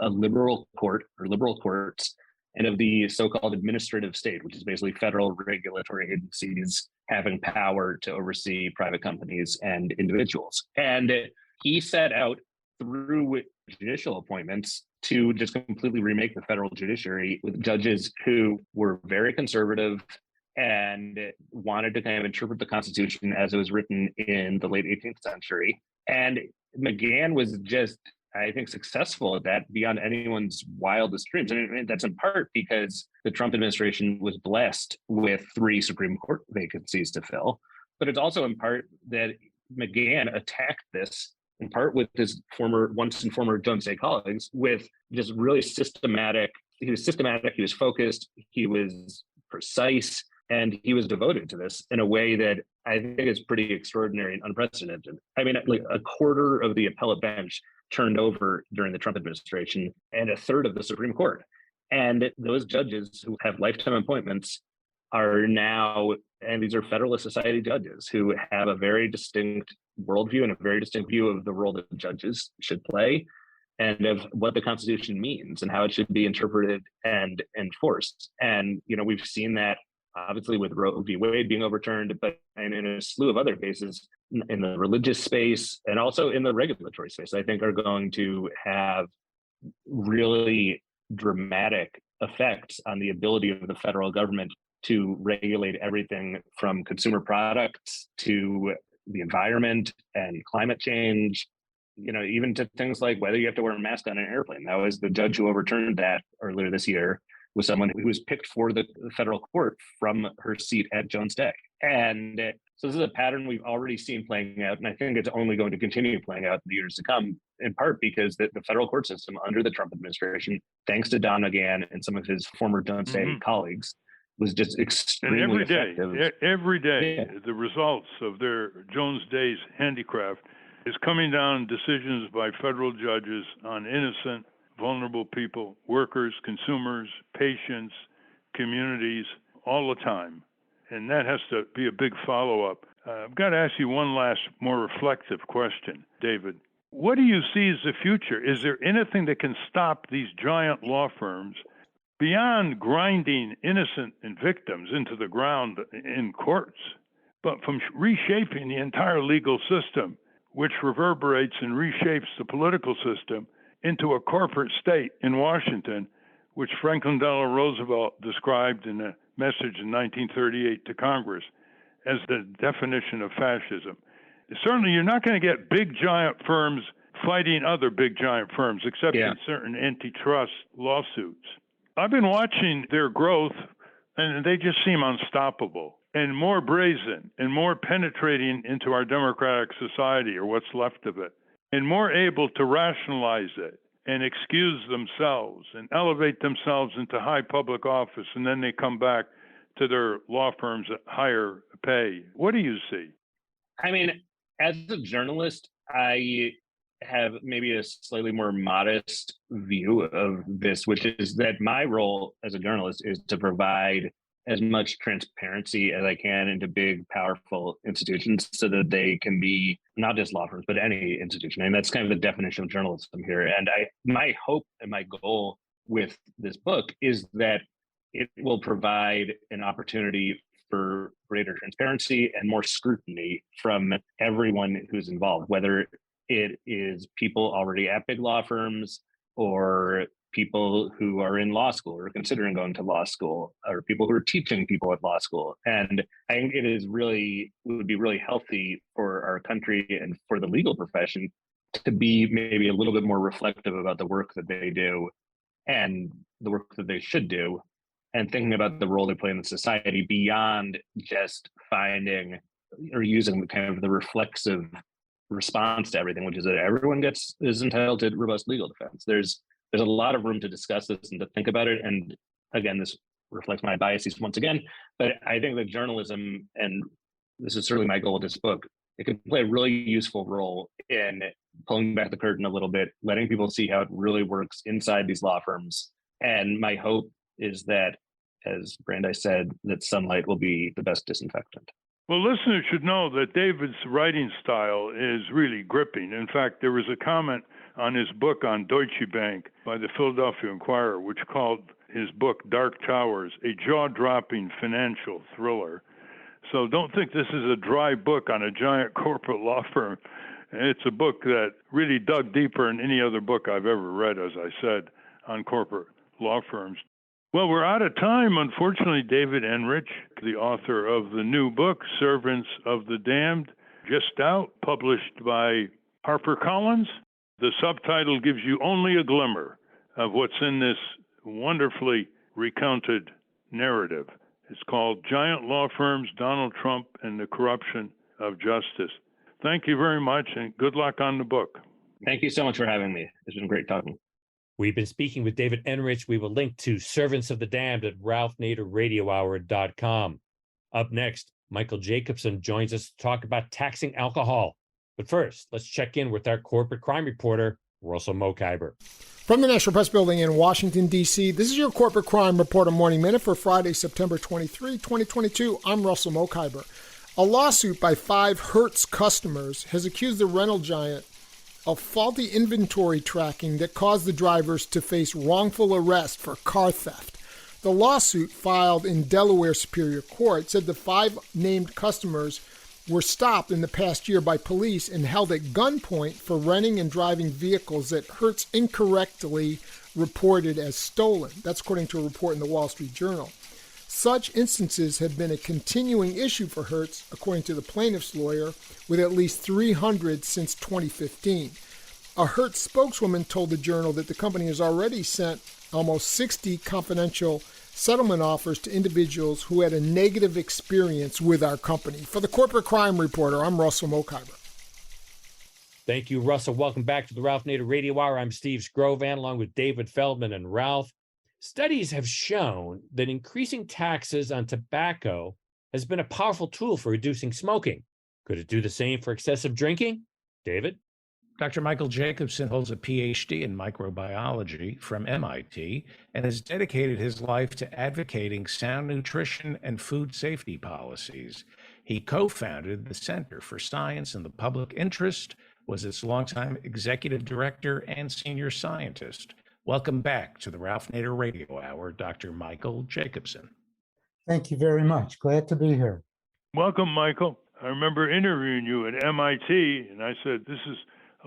Speaker 6: a liberal court or liberal courts and of the so-called administrative state, which is basically federal regulatory agencies having power to oversee private companies and individuals. And he set out through judicial appointments to just completely remake the federal judiciary with judges who were very conservative and wanted to kind of interpret the Constitution as it was written in the late 18th century. And McGahn was just, I think, successful at that beyond anyone's wildest dreams. And that's in part because the Trump administration was blessed with 3 Supreme Court vacancies to fill. But it's also in part that McGahn attacked this in part with his former Jones Day colleagues with just really systematic. He was focused, he was precise, and he was devoted to this in a way that I think is pretty extraordinary and unprecedented. I mean, like a quarter of the appellate bench turned over during the Trump administration and a third of the Supreme Court. And those judges who have lifetime appointments are now, and these are Federalist Society judges who have a very distinct worldview and a very distinct view of the role that judges should play and of what the Constitution means and how it should be interpreted and enforced. And, we've seen that obviously with Roe v. Wade being overturned, but and in a slew of other cases in the religious space and also in the regulatory space, I think are going to have really dramatic effects on the ability of the federal government to regulate everything from consumer products to the environment and climate change, even to things like whether you have to wear a mask on an airplane. That was the judge who overturned that earlier this year, was someone who was picked for the federal court from her seat at Jones Day. And so this is a pattern we've already seen playing out, and I think it's only going to continue playing out in the years to come, in part because the federal court system under the Trump administration, thanks to Don McGahn and some of his former Don't Say colleagues, was just extremely effective.
Speaker 5: Every day, the results of their Jones Day's handicraft is coming down decisions by federal judges on innocent, vulnerable people, workers, consumers, patients, communities, all the time. And that has to be a big follow-up. I've got to ask you one last, more reflective question, David. What do you see as the future? Is there anything that can stop these giant law firms beyond grinding innocent and victims into the ground in courts, but from reshaping the entire legal system, which reverberates and reshapes the political system into a corporate state in Washington, which Franklin Delano Roosevelt described in a message in 1938 to Congress as the definition of fascism? Certainly, you're not going to get big giant firms fighting other big giant firms, except in certain antitrust lawsuits. I've been watching their growth, and they just seem unstoppable and more brazen and more penetrating into our democratic society, or what's left of it, and more able to rationalize it and excuse themselves and elevate themselves into high public office, and then they come back to their law firms at higher pay. What do you see?
Speaker 6: I mean, as a journalist, I have maybe a slightly more modest view of this, which is that my role as a journalist is to provide as much transparency as I can into big, powerful institutions so that they can be not just law firms, but any institution. And that's kind of the definition of journalism here. And my hope and my goal with this book is that it will provide an opportunity for greater transparency and more scrutiny from everyone who's involved, whether it is people already at big law firms or people who are in law school or considering going to law school or people who are teaching people at law school. And I think it would be really healthy for our country and for the legal profession to be maybe a little bit more reflective about the work that they do and the work that they should do, and thinking about the role they play in the society beyond just finding or using kind of the reflexive response to everything, which is that everyone is entitled to robust legal defense. There's a lot of room to discuss this and to think about it. And again, this reflects my biases once again, but I think that journalism, and this is certainly my goal with this book, it can play a really useful role in pulling back the curtain a little bit, letting people see how it really works inside these law firms. And my hope is that, as Brandeis said, that sunlight will be the best disinfectant.
Speaker 5: Well, listeners should know that David's writing style is really gripping. In fact, there was a comment on his book on Deutsche Bank by the Philadelphia Inquirer, which called his book Dark Towers a jaw-dropping financial thriller. So don't think this is a dry book on a giant corporate law firm. It's a book that really dug deeper than any other book I've ever read, as I said, on corporate law firms. Well, we're out of time, unfortunately. David Enrich, the author of the new book, Servants of the Damned, just out, published by HarperCollins. The subtitle gives you only a glimmer of what's in this wonderfully recounted narrative. It's called Giant Law Firms, Donald Trump, and the Corruption of Justice. Thank you very much, and good luck on the book.
Speaker 6: Thank you so much for having me. It's been great talking.
Speaker 3: We've been speaking with David Enrich. We will link to Servants of the Damned at ralphnaderradiohour.com. Up next, Michael Jacobson joins us to talk about taxing alcohol. But first, let's check in with our corporate crime reporter, Russell Mokhiber.
Speaker 7: From the National Press Building in Washington, D.C., this is your Corporate Crime Reporter Morning Minute for Friday, September 23, 2022. I'm Russell Mokhiber. A lawsuit by 5 Hertz customers has accused the rental giant of faulty inventory tracking that caused the drivers to face wrongful arrest for car theft. The The lawsuit filed in Delaware Superior Court said the 5 named customers were stopped in the past year by police and held at gunpoint for renting and driving vehicles that Hertz incorrectly reported as stolen. That's according to a report in the Wall Street Journal. Such instances have been a continuing issue for Hertz, according to the plaintiff's lawyer, with at least 300 since 2015. A Hertz spokeswoman told the Journal that the company has already sent almost 60 confidential settlement offers to individuals who had a negative experience with our company. For the Corporate Crime Reporter, I'm Russell Mokhiber.
Speaker 3: Thank you, Russell. Welcome back to the Ralph Nader Radio Hour. I'm Steve Scrovan, along with David Feldman and Ralph. Studies have shown that increasing taxes on tobacco has been a powerful tool for reducing smoking. Could it do the same for excessive drinking? David?
Speaker 4: Dr. Michael Jacobson holds a PhD in microbiology from MIT and has dedicated his life to advocating sound nutrition and food safety policies. He co-founded the Center for Science in the Public Interest, was its longtime executive director and senior scientist. Welcome back to the Ralph Nader Radio Hour, Dr. Michael Jacobson.
Speaker 8: Thank you very much. Glad to be here.
Speaker 5: Welcome, Michael. I remember interviewing you at MIT, and I said, this is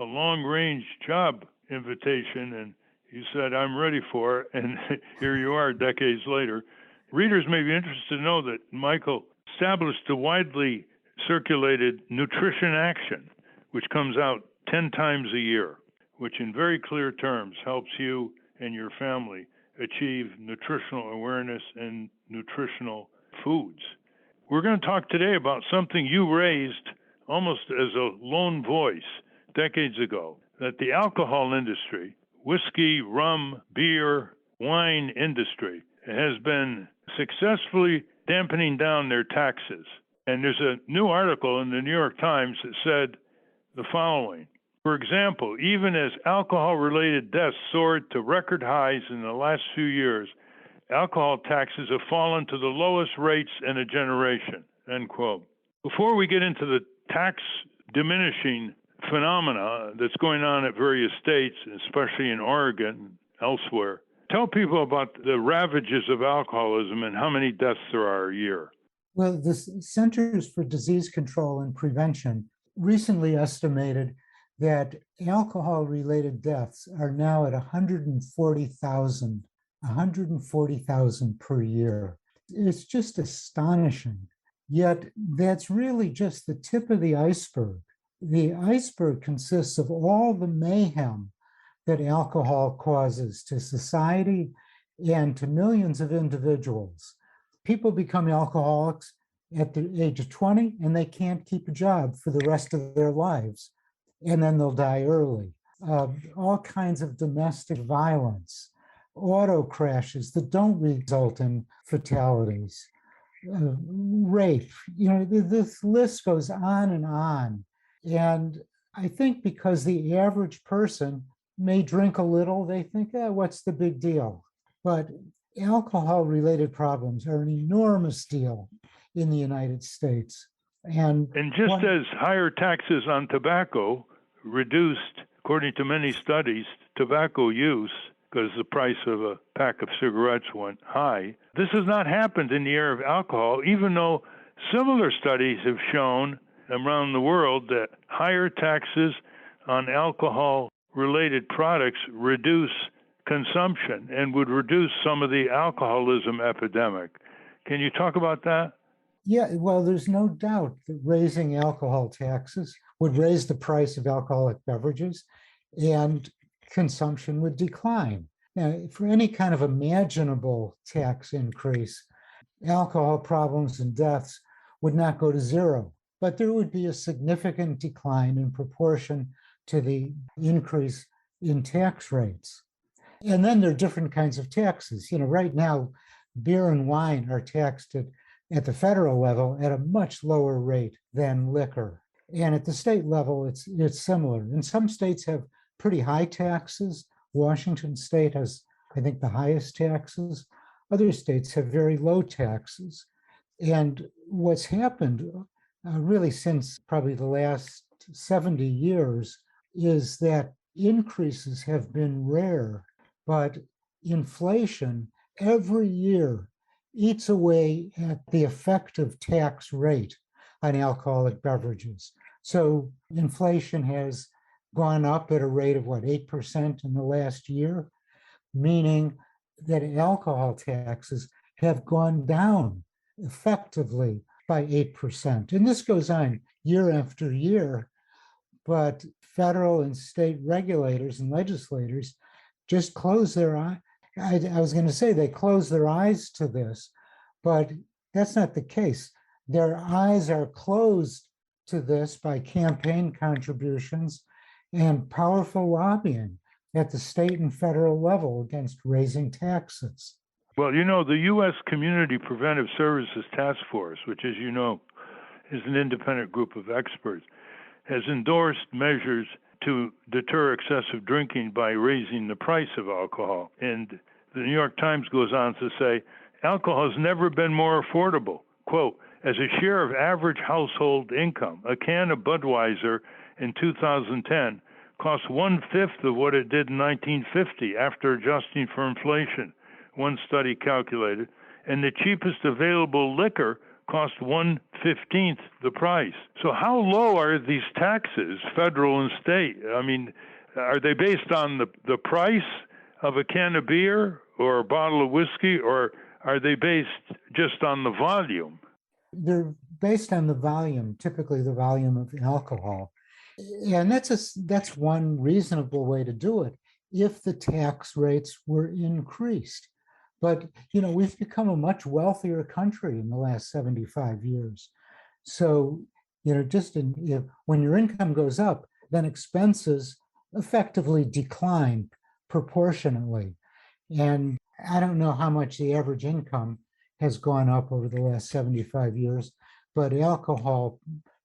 Speaker 5: a long-range job invitation, and you said, I'm ready for it, and here you are decades later. Readers may be interested to know that Michael established the widely circulated Nutrition Action, which comes out 10 times a year, which in very clear terms helps you and your family achieve nutritional awareness and nutritional foods. We're going to talk today about something you raised almost as a lone voice decades ago, that the alcohol industry, whiskey, rum, beer, wine industry, has been successfully dampening down their taxes. And there's a new article in the New York Times that said the following. For example, even as alcohol-related deaths soared to record highs in the last few years, alcohol taxes have fallen to the lowest rates in a generation, end quote. Before we get into the tax diminishing phenomena that's going on at various states, especially in Oregon and elsewhere, tell people about the ravages of alcoholism and how many deaths there are a year.
Speaker 8: Well, the Centers for Disease Control and Prevention recently estimated that alcohol-related deaths are now at 140,000 per year. It's just astonishing. Yet that's really just the tip of the iceberg. The iceberg consists of all the mayhem that alcohol causes to society and to millions of individuals. People become alcoholics at the age of 20 and they can't keep a job for the rest of their lives. And then they'll die early. All kinds of domestic violence, auto crashes that don't result in fatalities, rape, this list goes on and on. And I think because the average person may drink a little, they think, what's the big deal? But alcohol-related problems are an enormous deal in the United States. And
Speaker 5: just as higher taxes on tobacco reduced, according to many studies, tobacco use, because the price of a pack of cigarettes went high, this has not happened in the area of alcohol, even though similar studies have shown around the world that higher taxes on alcohol-related products reduce consumption and would reduce some of the alcoholism epidemic. Can you talk about that?
Speaker 8: Yeah, well, there's no doubt that raising alcohol taxes would raise the price of alcoholic beverages and consumption would decline. Now, for any kind of imaginable tax increase, alcohol problems and deaths would not go to zero, but there would be a significant decline in proportion to the increase in tax rates. And then there are different kinds of taxes. Right now, beer and wine are taxed at the federal level at a much lower rate than liquor. And at the state level, it's similar. And some states have pretty high taxes. Washington State has, I think, the highest taxes. Other states have very low taxes. And what's happened really since probably the last 70 years is that increases have been rare, but inflation every year eats away at the effective tax rate on alcoholic beverages. So inflation has gone up at a rate of 8% in the last year, meaning that alcohol taxes have gone down effectively by 8%. And this goes on year after year, but federal and state regulators and legislators just close their eye. I was going to say they close their eyes to this, but that's not the case. Their eyes are closed to this by campaign contributions and powerful lobbying at the state and federal level against raising taxes.
Speaker 5: Well, the U.S. Community Preventive Services Task Force, which, as you know, is an independent group of experts, has endorsed measures to deter excessive drinking by raising the price of alcohol. And the New York Times goes on to say, alcohol has never been more affordable. Quote, as a share of average household income, a can of Budweiser in 2010 cost 1/5 of what it did in 1950 after adjusting for inflation, one study calculated, and the cheapest available liquor cost 1/15 the price. So how low are these taxes, federal and state? I mean, are they based on the price of a can of beer or a bottle of whiskey, or are they based just on the volume?
Speaker 8: They're based on the volume, typically the volume of alcohol. And that's one reasonable way to do it if the tax rates were increased. But, we've become a much wealthier country in the last 75 years. So, when your income goes up, then expenses effectively decline proportionately. And I don't know how much the average income has gone up over the last 75 years, but alcohol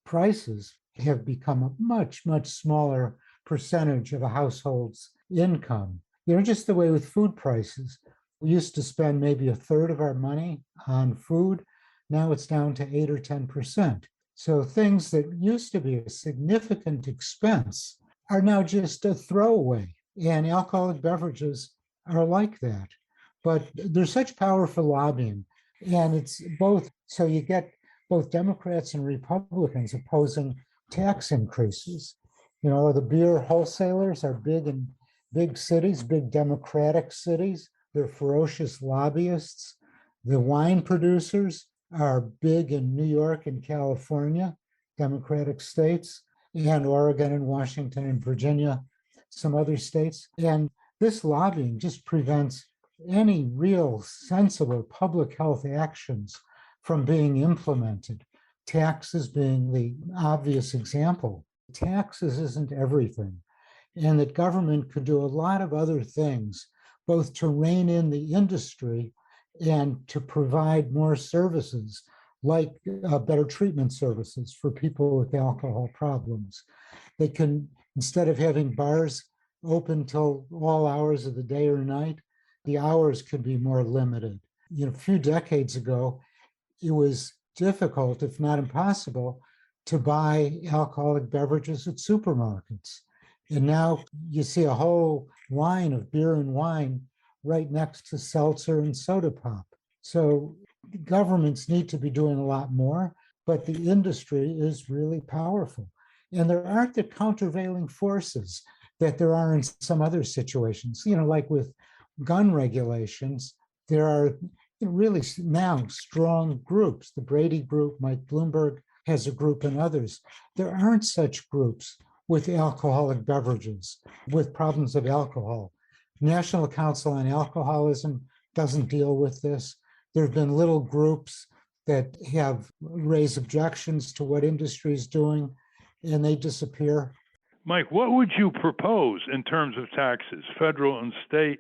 Speaker 8: prices have become a much, much smaller percentage of a household's income. Just the way with food prices. We used to spend maybe a third of our money on food. Now it's down to 8 or 10%. So things that used to be a significant expense are now just a throwaway. And alcoholic beverages are like that. But there's such powerful lobbying. And it's both, so you get both Democrats and Republicans opposing tax increases. The beer wholesalers are big in big cities, big Democratic cities. They're ferocious lobbyists. The wine producers are big in New York and California, Democratic states, and Oregon and Washington and Virginia, some other states. And this lobbying just prevents any real sensible public health actions from being implemented. Taxes being the obvious example. Taxes isn't everything, and that government could do a lot of other things, both to rein in the industry and to provide more services, like better treatment services for people with alcohol problems. They can, instead of having bars open till all hours of the day or night, the hours could be more limited. A few decades ago, it was difficult, if not impossible, to buy alcoholic beverages at supermarkets. And now you see a whole line of beer and wine right next to seltzer and soda pop. So governments need to be doing a lot more, but the industry is really powerful. And there aren't the countervailing forces that there are in some other situations. Like with gun regulations, there are really now strong groups. The Brady Group, Mike Bloomberg has a group, and others. There aren't such groups with alcoholic beverages, with problems of alcohol. National Council on Alcoholism doesn't deal with this. There have been little groups that have raised objections to what industry is doing, and they disappear.
Speaker 5: Mike, what would you propose in terms of taxes, federal and state?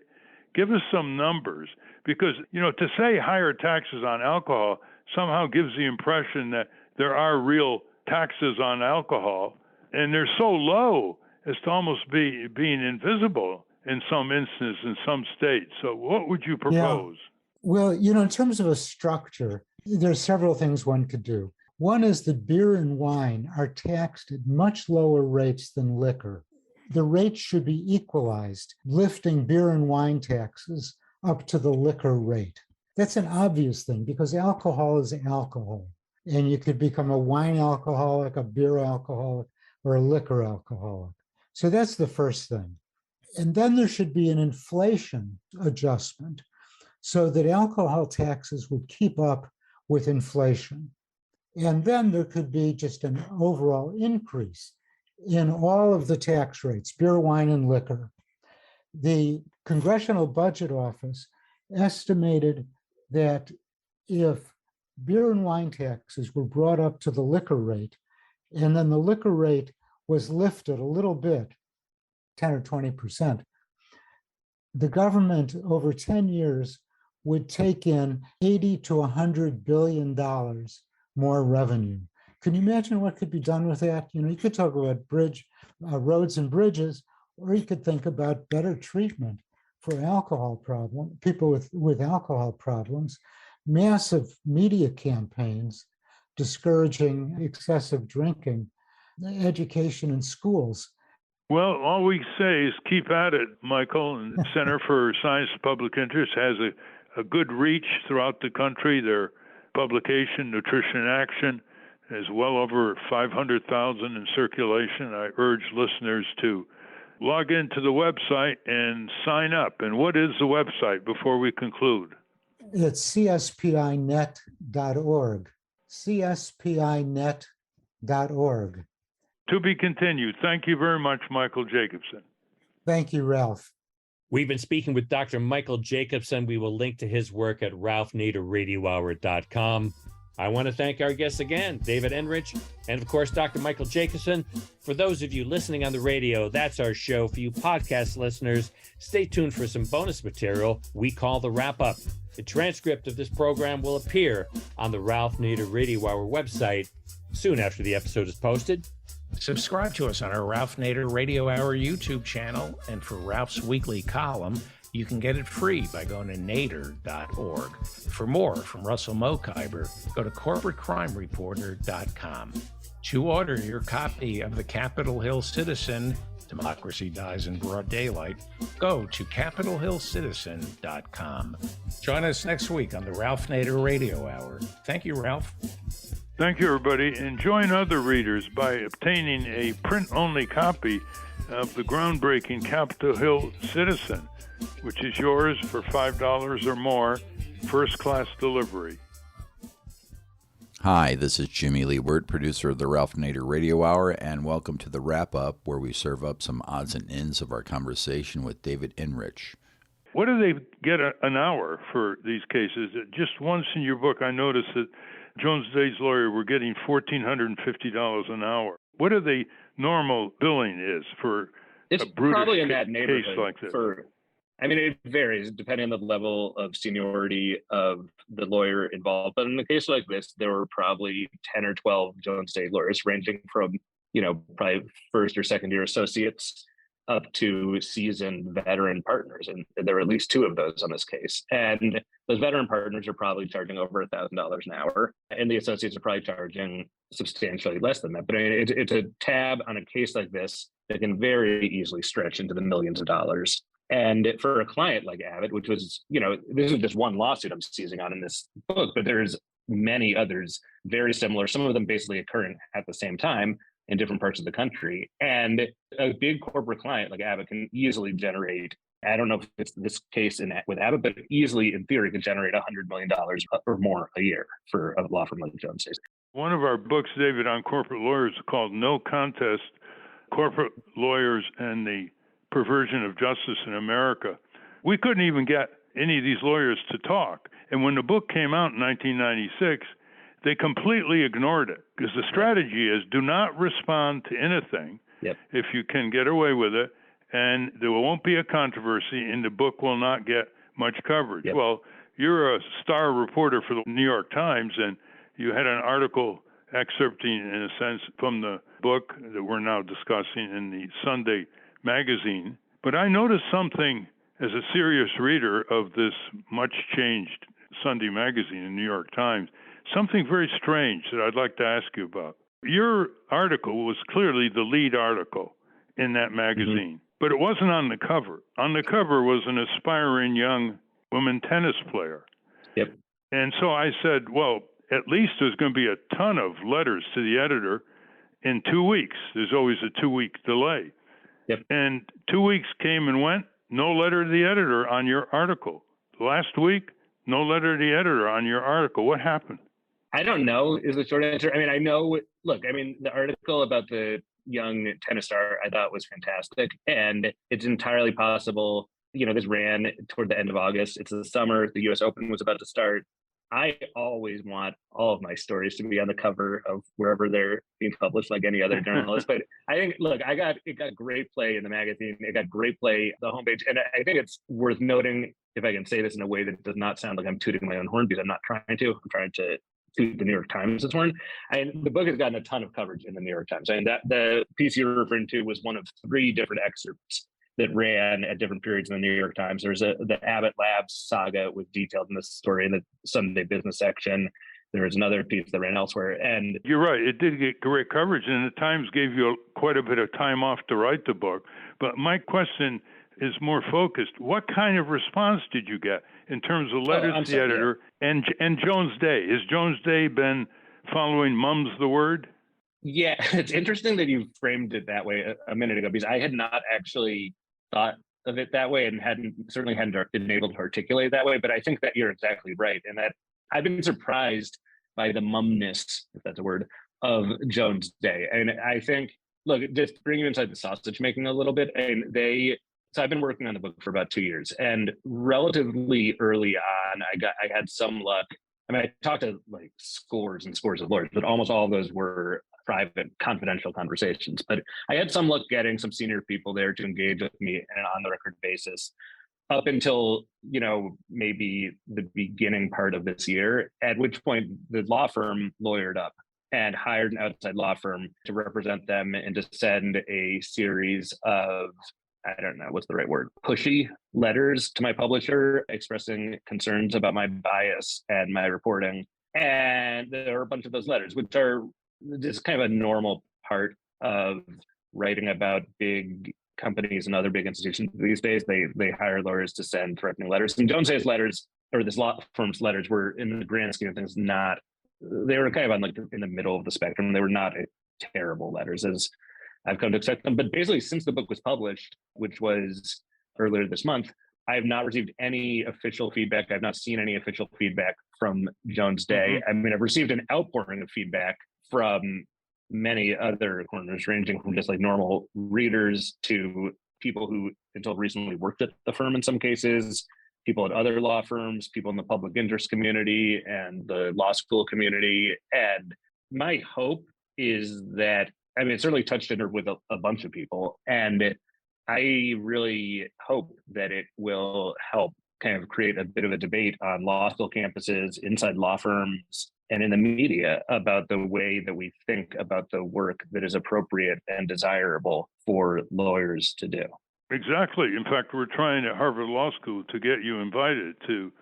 Speaker 5: Give us some numbers, because, to say higher taxes on alcohol somehow gives the impression that there are real taxes on alcohol, and they're so low as to almost be being invisible in some instances in some states. So what would you propose?
Speaker 8: Yeah. Well, in terms of a structure, there are several things one could do. One is that beer and wine are taxed at much lower rates than liquor. The rates should be equalized, lifting beer and wine taxes up to the liquor rate. That's an obvious thing because alcohol is alcohol. And you could become a wine alcoholic, a beer alcoholic, or a liquor alcoholic. So that's the first thing. And then there should be an inflation adjustment so that alcohol taxes would keep up with inflation. And then there could be just an overall increase in all of the tax rates, beer, wine, and liquor. The Congressional Budget Office estimated that if beer and wine taxes were brought up to the liquor rate, and then the liquor rate was lifted a little bit, 10 or 20%, the government over 10 years would take in $80 to $100 billion more revenue. Can you imagine what could be done with that? You could talk about roads and bridges, or you could think about better treatment for people with alcohol problems, massive media campaigns discouraging excessive drinking, education in schools.
Speaker 5: Well, all we say is keep at it, Michael. And Center for Science and Public Interest has a good reach throughout the country. Their publication, Nutrition in Action, is well over 500,000 in circulation. I urge listeners to log into the website and sign up. And what is the website before we conclude?
Speaker 8: It's cspinet.org, cspinet.org.
Speaker 5: To be continued. Thank you very much, Michael Jacobson.
Speaker 8: Thank you, Ralph.
Speaker 3: We've been speaking with Dr. Michael Jacobson. We will link to his work at ralphnaderradiohour.com. I want to thank our guests again, David Enrich, and of course, Dr. Michael Jacobson. For those of you listening on the radio, that's our show. For you podcast listeners, stay tuned for some bonus material we call the wrap-up. The transcript of this program will appear on the Ralph Nader Radio Hour website soon after the episode is posted.
Speaker 4: Subscribe to us on our Ralph Nader Radio Hour YouTube channel, and for Ralph's weekly column, you can get it free by going to nader.org. For more from Russell Mokhiber, go to corporatecrimereporter.com. To order your copy of the Capitol Hill Citizen, Democracy Dies in Broad Daylight, go to capitolhillcitizen.com. Join us next week on the Ralph Nader Radio Hour. Thank you, Ralph.
Speaker 5: Thank you, everybody. And join other readers by obtaining a print-only copy of the groundbreaking Capitol Hill Citizen, which is yours for $5 or more, first-class delivery.
Speaker 9: Hi, this is Jimmy Lee Wirt, producer of the Ralph Nader Radio Hour, and welcome to the wrap-up, where we serve up some odds and ends of our conversation with David Enrich.
Speaker 5: What do they get an hour for these cases? Just once in your book, I noticed that Jones Day's lawyer were getting $1,450 an hour. What are the normal billing is for
Speaker 6: it's
Speaker 5: a brutish
Speaker 6: probably in that
Speaker 5: case
Speaker 6: neighborhood
Speaker 5: like this?
Speaker 6: It varies depending on the level of seniority of the lawyer involved. But in a case like this, there were probably 10 or 12 Jones Day lawyers, ranging from, probably first or second year associates up to seasoned veteran partners. And there were at least two of those on this case. And those veteran partners are probably charging over $1,000 an hour. And the associates are probably charging substantially less than that. But it's a tab on a case like this that can very easily stretch into the millions of dollars. And for a client like Abbott, which was, this is just one lawsuit I'm seizing on in this book, but there's many others very similar, some of them basically occurring at the same time in different parts of the country. And a big corporate client like Abbott can easily generate, I don't know if it's this case with Abbott, but easily in theory could generate $100 million or more a year for a law firm like Jones Day.
Speaker 5: One of our books, David, on corporate lawyers is called No Contest, Corporate Lawyers and the Perversion of Justice in America. We couldn't even get any of these lawyers to talk. And when the book came out in 1996, they completely ignored it, because the strategy is do not respond to anything if you can get away with it, and there won't be a controversy, and the book will not get much coverage.
Speaker 6: Yep.
Speaker 5: Well, you're a star reporter for the New York Times, and you had an article excerpting, in a sense, from the book that we're now discussing in the Sunday magazine. But I noticed something as a serious reader of this much-changed Sunday magazine in New York Times, something very strange that I'd like to ask you about. Your article was clearly the lead article in that magazine, but it wasn't on the cover. On the cover was an aspiring young woman tennis player.
Speaker 6: Yep.
Speaker 5: And so I said, well, at least there's going to be a ton of letters to the editor in 2 weeks. There's always a 2-week delay.
Speaker 6: Yep.
Speaker 5: And 2 weeks came and went, no letter to the editor on your article. Last week, no letter to the editor on your article. What happened?
Speaker 6: I don't know is the short answer. I mean, I know, look, I mean, the article about the young tennis star I thought was fantastic. And it's entirely possible, this ran toward the end of August. It's the summer. The US Open was about to start. I always want all of my stories to be on the cover of wherever they're being published, like any other journalist. But I think, look, it got great play in the magazine. It got great play the homepage. And I think it's worth noting, if I can say this in a way that does not sound like I'm tooting my own horn, because I'm not trying to. I'm trying to toot the New York Times' horn. And the book has gotten a ton of coverage in the New York Times. And that the piece you're referring to was one of 3 different excerpts that ran at different periods in the New York Times. There's the Abbott Labs saga was detailed in this story in the Sunday business section. There was another piece that ran elsewhere. And
Speaker 5: you're right, it did get great coverage, and the Times gave you quite a bit of time off to write the book. But my question is more focused. What kind of response did you get in terms of letters to the editor and Jones Day? Has Jones Day been following Mum's the Word?
Speaker 6: Yeah, it's interesting that you framed it that way a minute ago, because I had not actually thought of it that way and certainly hadn't been able to articulate it that way. But I think that you're exactly right, and that I've been surprised by the mumness, if that's a word, of Jones Day. And I think, look, just bring you inside the sausage making a little bit. And so I've been working on the book for about 2 years, and relatively early on, I had some luck. I mean, I talked to like scores and scores of lawyers, but almost all of those were private, confidential conversations. But I had some luck getting some senior people there to engage with me on an on-the-record basis up until, maybe the beginning part of this year, at which point the law firm lawyered up and hired an outside law firm to represent them and to send a series of, I don't know, what's the right word, pushy letters to my publisher expressing concerns about my bias and my reporting. And there are a bunch of those letters, which are just kind of a normal part of writing about big companies and other big institutions these days. They hire lawyers to send threatening letters. And Jones Day's letters, or this law firm's letters, were, in the grand scheme of things, they were kind of on in the middle of the spectrum. They were not terrible letters as I've come to expect them. But basically, since the book was published, which was earlier this month, I have not received any official feedback. I've not seen any official feedback from Jones Day. I mean, I've received an outpouring of feedback from many other corners, ranging from just like normal readers to people who until recently worked at the firm in some cases, people at other law firms, people in the public interest community and the law school community. And my hope is that, I mean, it certainly touched it with a bunch of people. And I really hope that it will help kind of create a bit of a debate on law school campuses, inside law firms, and in the media about the way that we think about the work that is appropriate and desirable for lawyers to do.
Speaker 5: Exactly. In fact, we're trying at Harvard Law School to get you invited to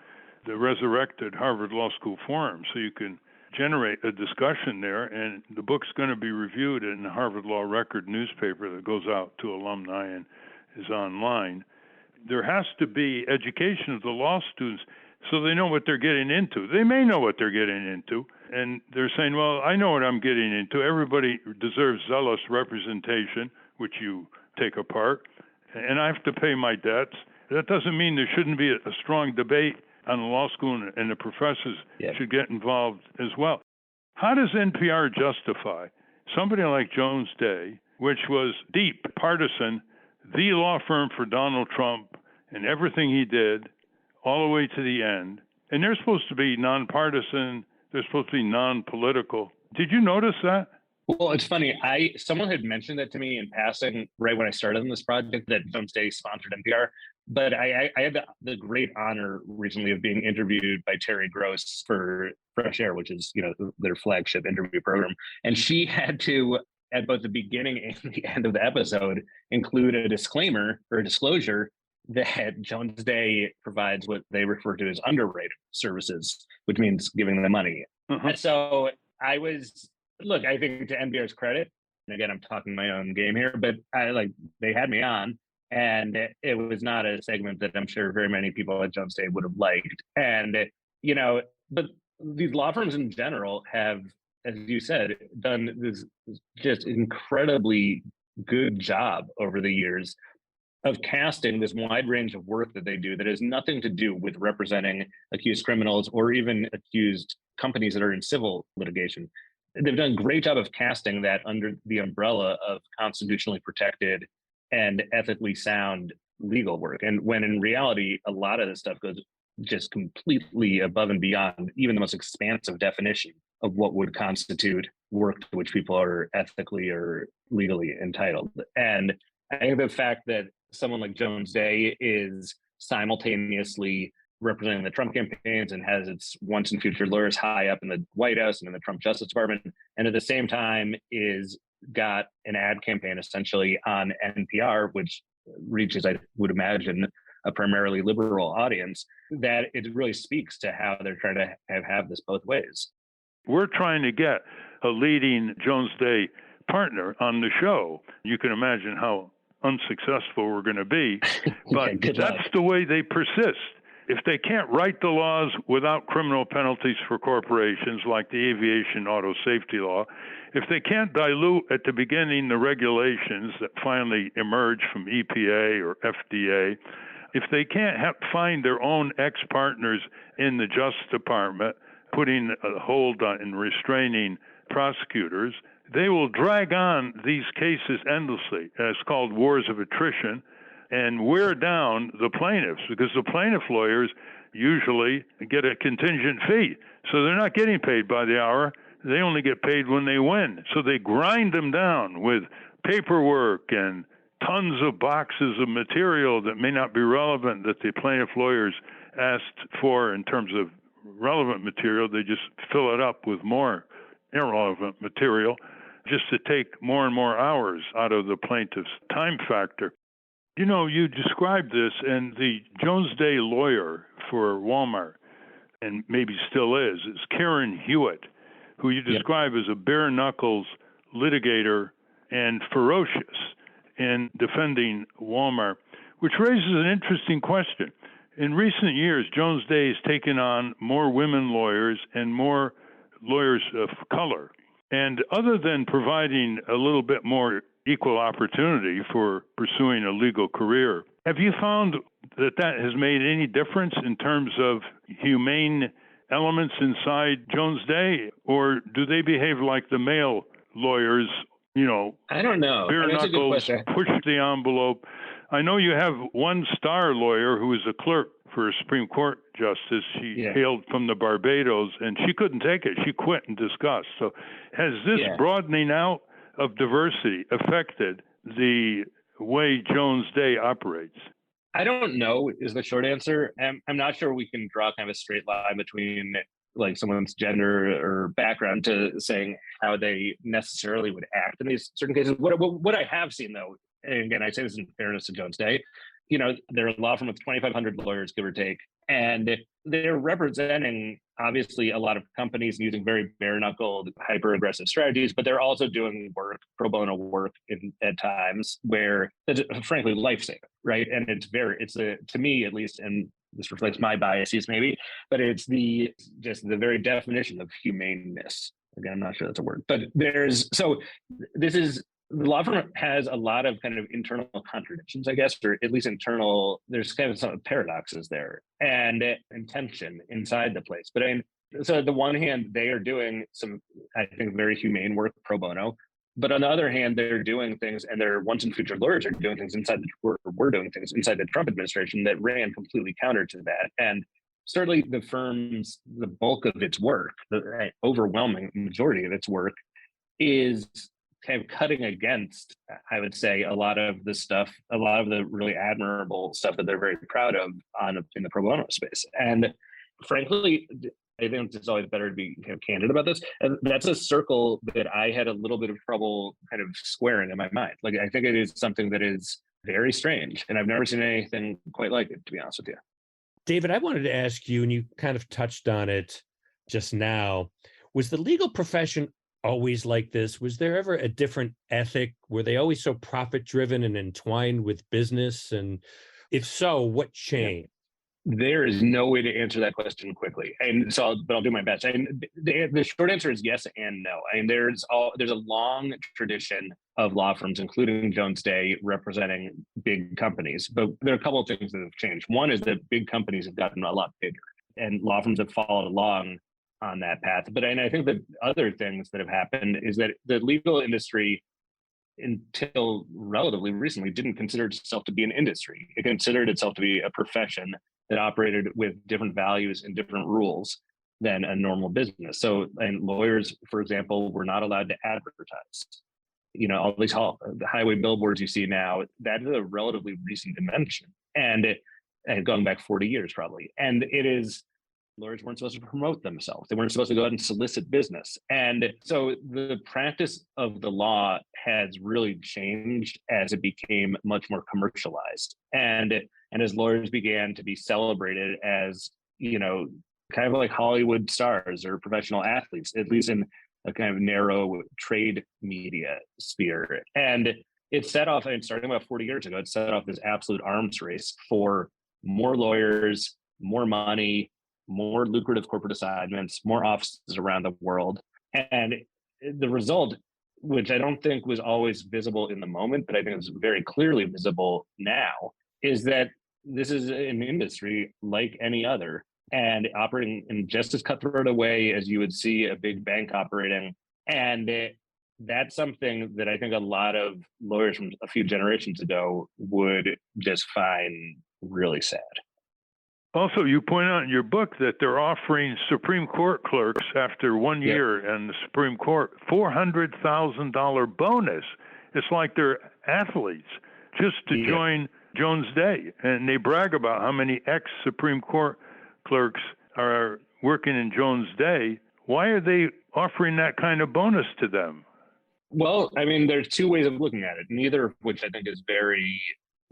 Speaker 5: the resurrected Harvard Law School Forum so you can generate a discussion there. And the book's going to be reviewed in the Harvard Law Record newspaper that goes out to alumni and is online. There has to be education of the law students so they know what they're getting into. They may know what they're getting into, and they're saying, well, I know what I'm getting into. Everybody deserves zealous representation, which you take apart, and I have to pay my debts. That doesn't mean there shouldn't be a strong debate on the law school, and the professors should get involved as well. How does NPR justify somebody like Jones Day, which was deep partisan, the law firm for Donald Trump and everything he did, all the way to the end, and they're supposed to be nonpartisan, they're supposed to be non-political. Did you notice that?
Speaker 6: Well, it's funny. Someone had mentioned that to me in passing right when I started on this project, that Jones Day sponsored NPR. But I had the great honor recently of being interviewed by Terry Gross for Fresh Air, which is their flagship interview program, and she had to, at both the beginning and the end of the episode, include a disclaimer or a disclosure that Jones Day provides what they refer to as underwriting services, which means giving them money. And so I think to NPR's credit, and again, I'm talking my own game here, but they had me on And it was not a segment that I'm sure very many people at Jones Day would have liked. And, but these law firms in general have, as you said, done this just incredibly good job over the years of casting this wide range of work that they do that has nothing to do with representing accused criminals or even accused companies that are in civil litigation. They've done a great job of casting that under the umbrella of constitutionally protected and ethically sound legal work. And when in reality, a lot of this stuff goes just completely above and beyond even the most expansive definition of what would constitute work to which people are ethically or legally entitled. And I think the fact that someone like Jones Day is simultaneously representing the Trump campaigns and has its once and future lawyers high up in the White House and in the Trump Justice Department, and at the same time is got an ad campaign essentially on NPR, which reaches, I would imagine, a primarily liberal audience, that it really speaks to how they're trying to have this both ways.
Speaker 5: We're trying to get a leading Jones Day partner on the show. You can imagine how unsuccessful we're going to be, but that's the way they persist. If they can't write the laws without criminal penalties for corporations like the aviation auto safety law, if they can't dilute at the beginning the regulations that finally emerge from EPA or FDA, if they can't find their own ex-partners in the Justice Department, putting a hold on and restraining prosecutors, they will drag on these cases endlessly. It's called wars of attrition, and wear down the plaintiffs, because the plaintiff lawyers usually get a contingent fee. So they're not getting paid by the hour. They only get paid when they win. So they grind them down with paperwork and tons of boxes of material that may not be relevant that the plaintiff lawyers asked for in terms of relevant material. They just fill it up with more irrelevant material just to take more and more hours out of the plaintiff's time factor. You know, you described this, and the Jones Day lawyer for Walmart, and maybe still is Karen Hewitt, who you describe as a bare-knuckles litigator and ferocious in defending Walmart, which raises an interesting question. In recent years, Jones Day has taken on more women lawyers and more lawyers of color. And other than providing a little bit more equal opportunity for pursuing a legal career, have you found that that has made any difference in terms of humane elements inside Jones Day? Or do they behave like the male lawyers,
Speaker 6: I don't know.
Speaker 5: bare knuckles, push the envelope? I know you have one star lawyer who is a clerk for a Supreme Court justice. She hailed from the Barbados, and she couldn't take it. She quit in disgust. So has this broadening out of diversity affected the way Jones Day operates?
Speaker 6: I don't know is the short answer. I'm not sure we can draw kind of a straight line between like someone's gender or background to saying how they necessarily would act in these certain cases. What I have seen, though, and again, I say this in fairness to Jones Day, they're a law firm with 2,500 lawyers, give or take, and they're representing obviously a lot of companies using very bare-knuckled, hyper-aggressive strategies, but they're also doing work, pro bono work at times where it's frankly life-saving, right? And to me at least, and this reflects my biases maybe, but it's the very definition of humaneness. Again, I'm not sure that's a word, but the law firm has a lot of kind of internal contradictions, I guess, or at least there's kind of some paradoxes there and tension inside the place. But so on the one hand, they are doing some, I think, very humane work pro bono. But on the other hand, they're doing things, and their once and future lawyers are doing things we're doing things inside the Trump administration that ran completely counter to that. And certainly the bulk of its work, the overwhelming majority of its work is kind of cutting against, I would say, a lot of the really admirable stuff that they're very proud of in the pro bono space. And frankly, I think it's always better to be kind of candid about this. And that's a circle that I had a little bit of trouble kind of squaring in my mind. Like, I think it is something that is very strange, and I've never seen anything quite like it, to be honest with you.
Speaker 3: David, I wanted to ask you, and you kind of touched on it just now, was the legal profession always like this? Was there ever a different ethic? Were they always so profit driven and entwined with business? And if so, what changed?
Speaker 6: There is no way to answer that question quickly, and so, but I'll do my best. And the short answer is yes and no. I mean, there's a long tradition of law firms, including Jones Day, representing big companies. But there are a couple of things that have changed. One is that big companies have gotten a lot bigger, and law firms have followed along on that path. But and I think that other things that have happened is that the legal industry, until relatively recently, didn't consider itself to be an industry. It considered itself to be a profession that operated with different values and different rules than a normal business. So, and lawyers, for example, were not allowed to advertise. You know, all these the highway billboards you see now, that is a relatively recent invention, and going back 40 years probably. And it is, lawyers weren't supposed to promote themselves. They weren't supposed to go out and solicit business. And so the practice of the law has really changed as it became much more commercialized. And as lawyers began to be celebrated as, you know, kind of like Hollywood stars or professional athletes, at least in a kind of narrow trade media sphere. And it set off, and starting about 40 years ago, it set off this absolute arms race for more lawyers, more money, more lucrative corporate assignments, more offices around the world. And the result, which I don't think was always visible in the moment, but I think is very clearly visible now, is that this is an industry like any other, and operating in just as cutthroat a way as you would see a big bank operating. And that's something that I think a lot of lawyers from a few generations ago would just find really sad.
Speaker 5: Also, you point out in your book that they're offering Supreme Court clerks after 1 year in the Supreme Court $400,000 bonus. It's like they're athletes just to join Jones Day. And they brag about how many ex-Supreme Court clerks are working in Jones Day. Why are they offering that kind of bonus to them?
Speaker 6: Well, I mean, there's two ways of looking at it, neither of which I think is very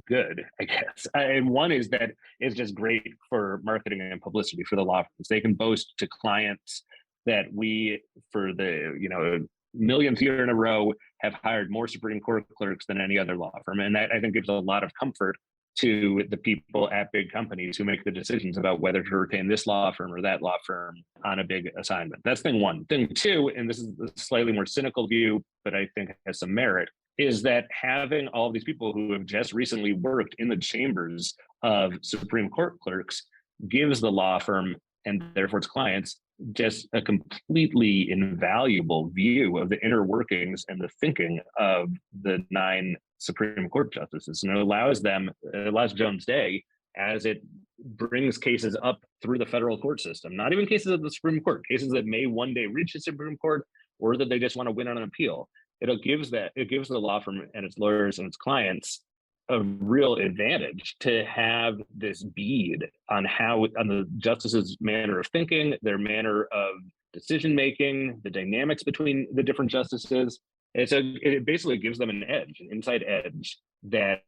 Speaker 6: good, I guess. And one is that it's just great for marketing and publicity for the law firms. They can boast to clients that we, for the, you know, millionth year in a row, have hired more Supreme Court clerks than any other law firm. And that, I think, gives a lot of comfort to the people at big companies who make the decisions about whether to retain this law firm or that law firm on a big assignment. That's thing one. Thing two, and this is a slightly more cynical view, but I think has some merit, is that having all these people who have just recently worked in the chambers of Supreme Court clerks gives the law firm, and therefore its clients, just a completely invaluable view of the inner workings and the thinking of the 9 Supreme Court justices. And it allows Jones Day, as it brings cases up through the federal court system, not even cases of the Supreme Court, cases that may one day reach the Supreme Court or that they just want to win on an appeal. It gives the law firm and its lawyers and its clients a real advantage to have this bead on the justices' manner of thinking, their manner of decision making, the dynamics between the different justices. And so it basically gives them an edge, an inside edge that,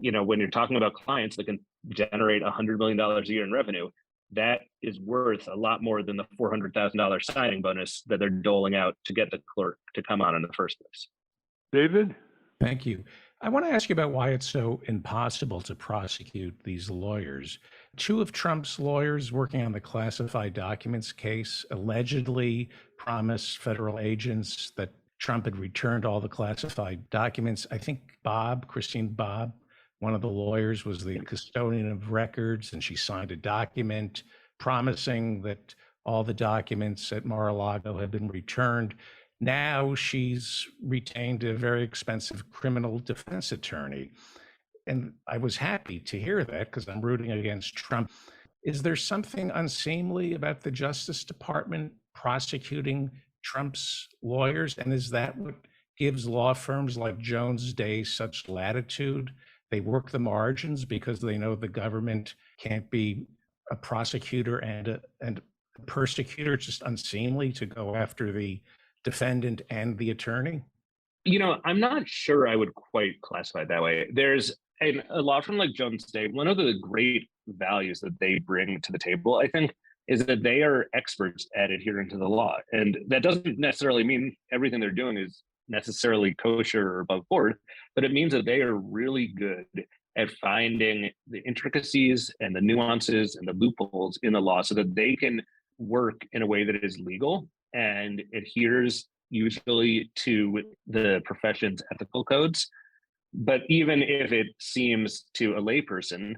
Speaker 6: you know, when you're talking about clients that can generate $100 million a year in revenue, that is worth a lot more than the $400,000 signing bonus that they're doling out to get the clerk to come on in the first place.
Speaker 5: David?
Speaker 4: Thank you. I want to ask you about why it's so impossible to prosecute these lawyers. 2 of Trump's lawyers working on the classified documents case allegedly promised federal agents that Trump had returned all the classified documents. I think Christine Bobb, one of the lawyers, was the custodian of records, and she signed a document promising that all the documents at Mar-a-Lago had been returned. Now she's retained a very expensive criminal defense attorney. And I was happy to hear that because I'm rooting against Trump. Is there something unseemly about the Justice Department prosecuting Trump's lawyers? And is that what gives law firms like Jones Day such latitude? They work the margins because they know the government can't be a prosecutor and a persecutor. It's just unseemly to go after the defendant and the attorney.
Speaker 6: You know, I'm not sure I would quite classify it that way. There's a law firm like Jones Day. One of the great values that they bring to the table, I think, is that they are experts at adhering to the law. And that doesn't necessarily mean everything they're doing is necessarily kosher or above board, but it means that they are really good at finding the intricacies and the nuances and the loopholes in the law so that they can work in a way that is legal and adheres usually to the profession's ethical codes. But even if it seems to a layperson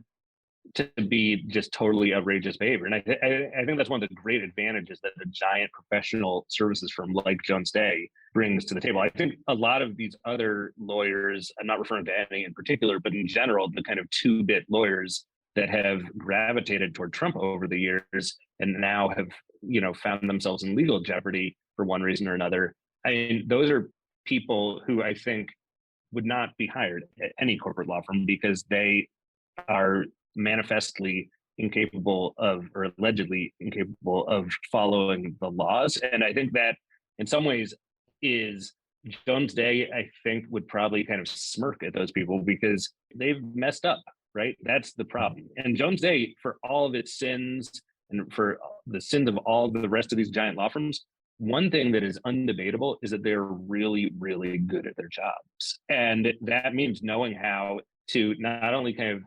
Speaker 6: to be just totally outrageous behavior. And I think that's one of the great advantages that a giant professional services firm like Jones Day brings to the table. I think a lot of these other lawyers, I'm not referring to any in particular, but in general, the kind of two-bit lawyers that have gravitated toward Trump over the years and now have, found themselves in legal jeopardy for one reason or another. I mean, those are people who I think would not be hired at any corporate law firm because they are manifestly incapable of, or allegedly incapable of, following the laws. And I think that in some ways is Jones Day, I think, would probably kind of smirk at those people because they've messed up, right? That's the problem. And Jones Day, for all of its sins and for the sins of all the rest of these giant law firms, one thing that is undebatable is that they're really, really good at their jobs. And that means knowing how to not only kind of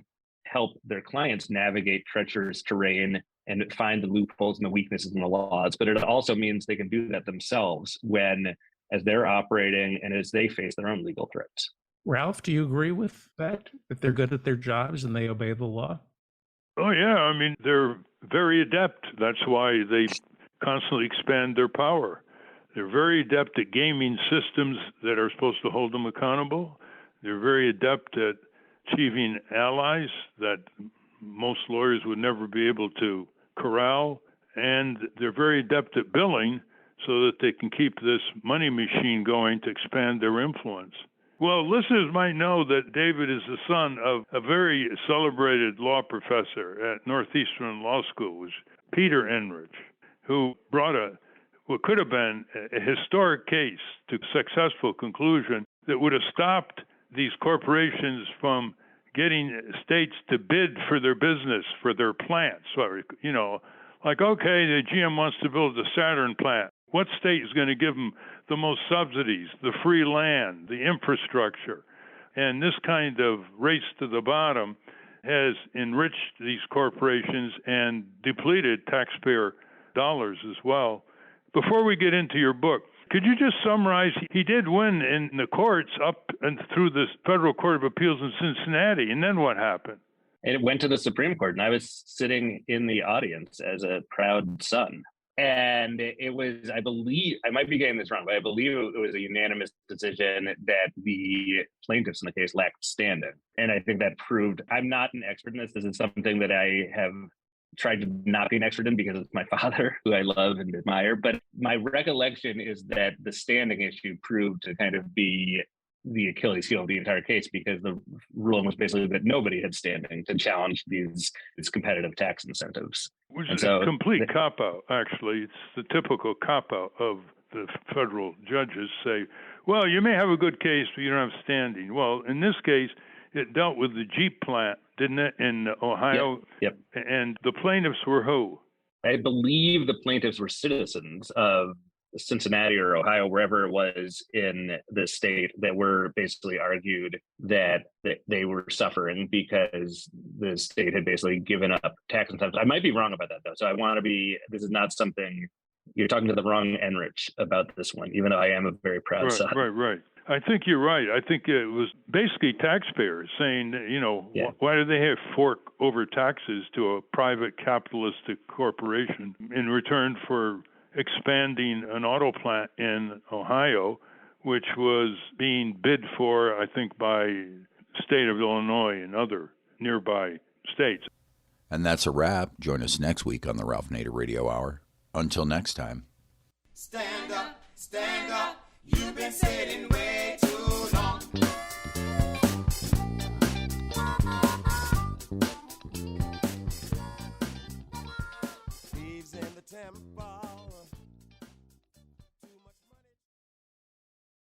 Speaker 6: help their clients navigate treacherous terrain and find the loopholes and the weaknesses in the laws, but it also means they can do that themselves as they're operating and as they face their own legal threats.
Speaker 4: Ralph, do you agree with that they're good at their jobs and they obey the law?
Speaker 5: Oh, yeah. I mean, they're very adept. That's why they constantly expand their power. They're very adept at gaming systems that are supposed to hold them accountable. They're very adept at achieving allies that most lawyers would never be able to corral. And they're very adept at billing so that they can keep this money machine going to expand their influence. Well, listeners might know that David is the son of a very celebrated law professor at Northeastern Law School, was Peter Enrich, who brought what could have been a historic case to successful conclusion that would have stopped these corporations from getting states to bid for their business, for their plants. So, like, okay, the GM wants to build the Saturn plant. What state is going to give them the most subsidies, the free land, the infrastructure? And this kind of race to the bottom has enriched these corporations and depleted taxpayer dollars as well. Before we get into your book, could you just summarize? He did win in the courts up and through the Federal Court of Appeals in Cincinnati, and then what happened?
Speaker 6: It went to the Supreme Court, and I was sitting in the audience as a proud son. And it was, I believe, I might be getting this wrong, but I believe it was a unanimous decision that the plaintiffs in the case lacked standing. And I think that proved, I'm not an expert in this. This is something that I have tried to not be an expert in because it's my father, who I love and admire. But my recollection is that the standing issue proved to kind of be the Achilles heel of the entire case, because the ruling was basically that nobody had standing to challenge these competitive tax incentives.
Speaker 5: Which is a complete cop-out, actually. It's the typical cop-out of the federal judges say, well, you may have a good case, but you don't have standing. Well, in this case, it dealt with the Jeep plant, didn't it, in Ohio?
Speaker 6: Yep.
Speaker 5: And the plaintiffs were who?
Speaker 6: I believe the plaintiffs were citizens of Cincinnati or Ohio, wherever it was in the state, that were basically argued that they were suffering because the state had basically given up tax incentives. I might be wrong about that, though. So this is not something, you're talking to the wrong Enrich about this one, even though I am a very proud son.
Speaker 5: Right. I think you're right. I think it was basically taxpayers saying, why do they have fork over taxes to a private capitalistic corporation in return for expanding an auto plant in Ohio, which was being bid for, I think, by state of Illinois and other nearby states.
Speaker 9: And that's a wrap. Join us next week on the Ralph Nader Radio Hour. Until next time.
Speaker 2: Stand up, you've been sitting way too long. Thieves in the temple.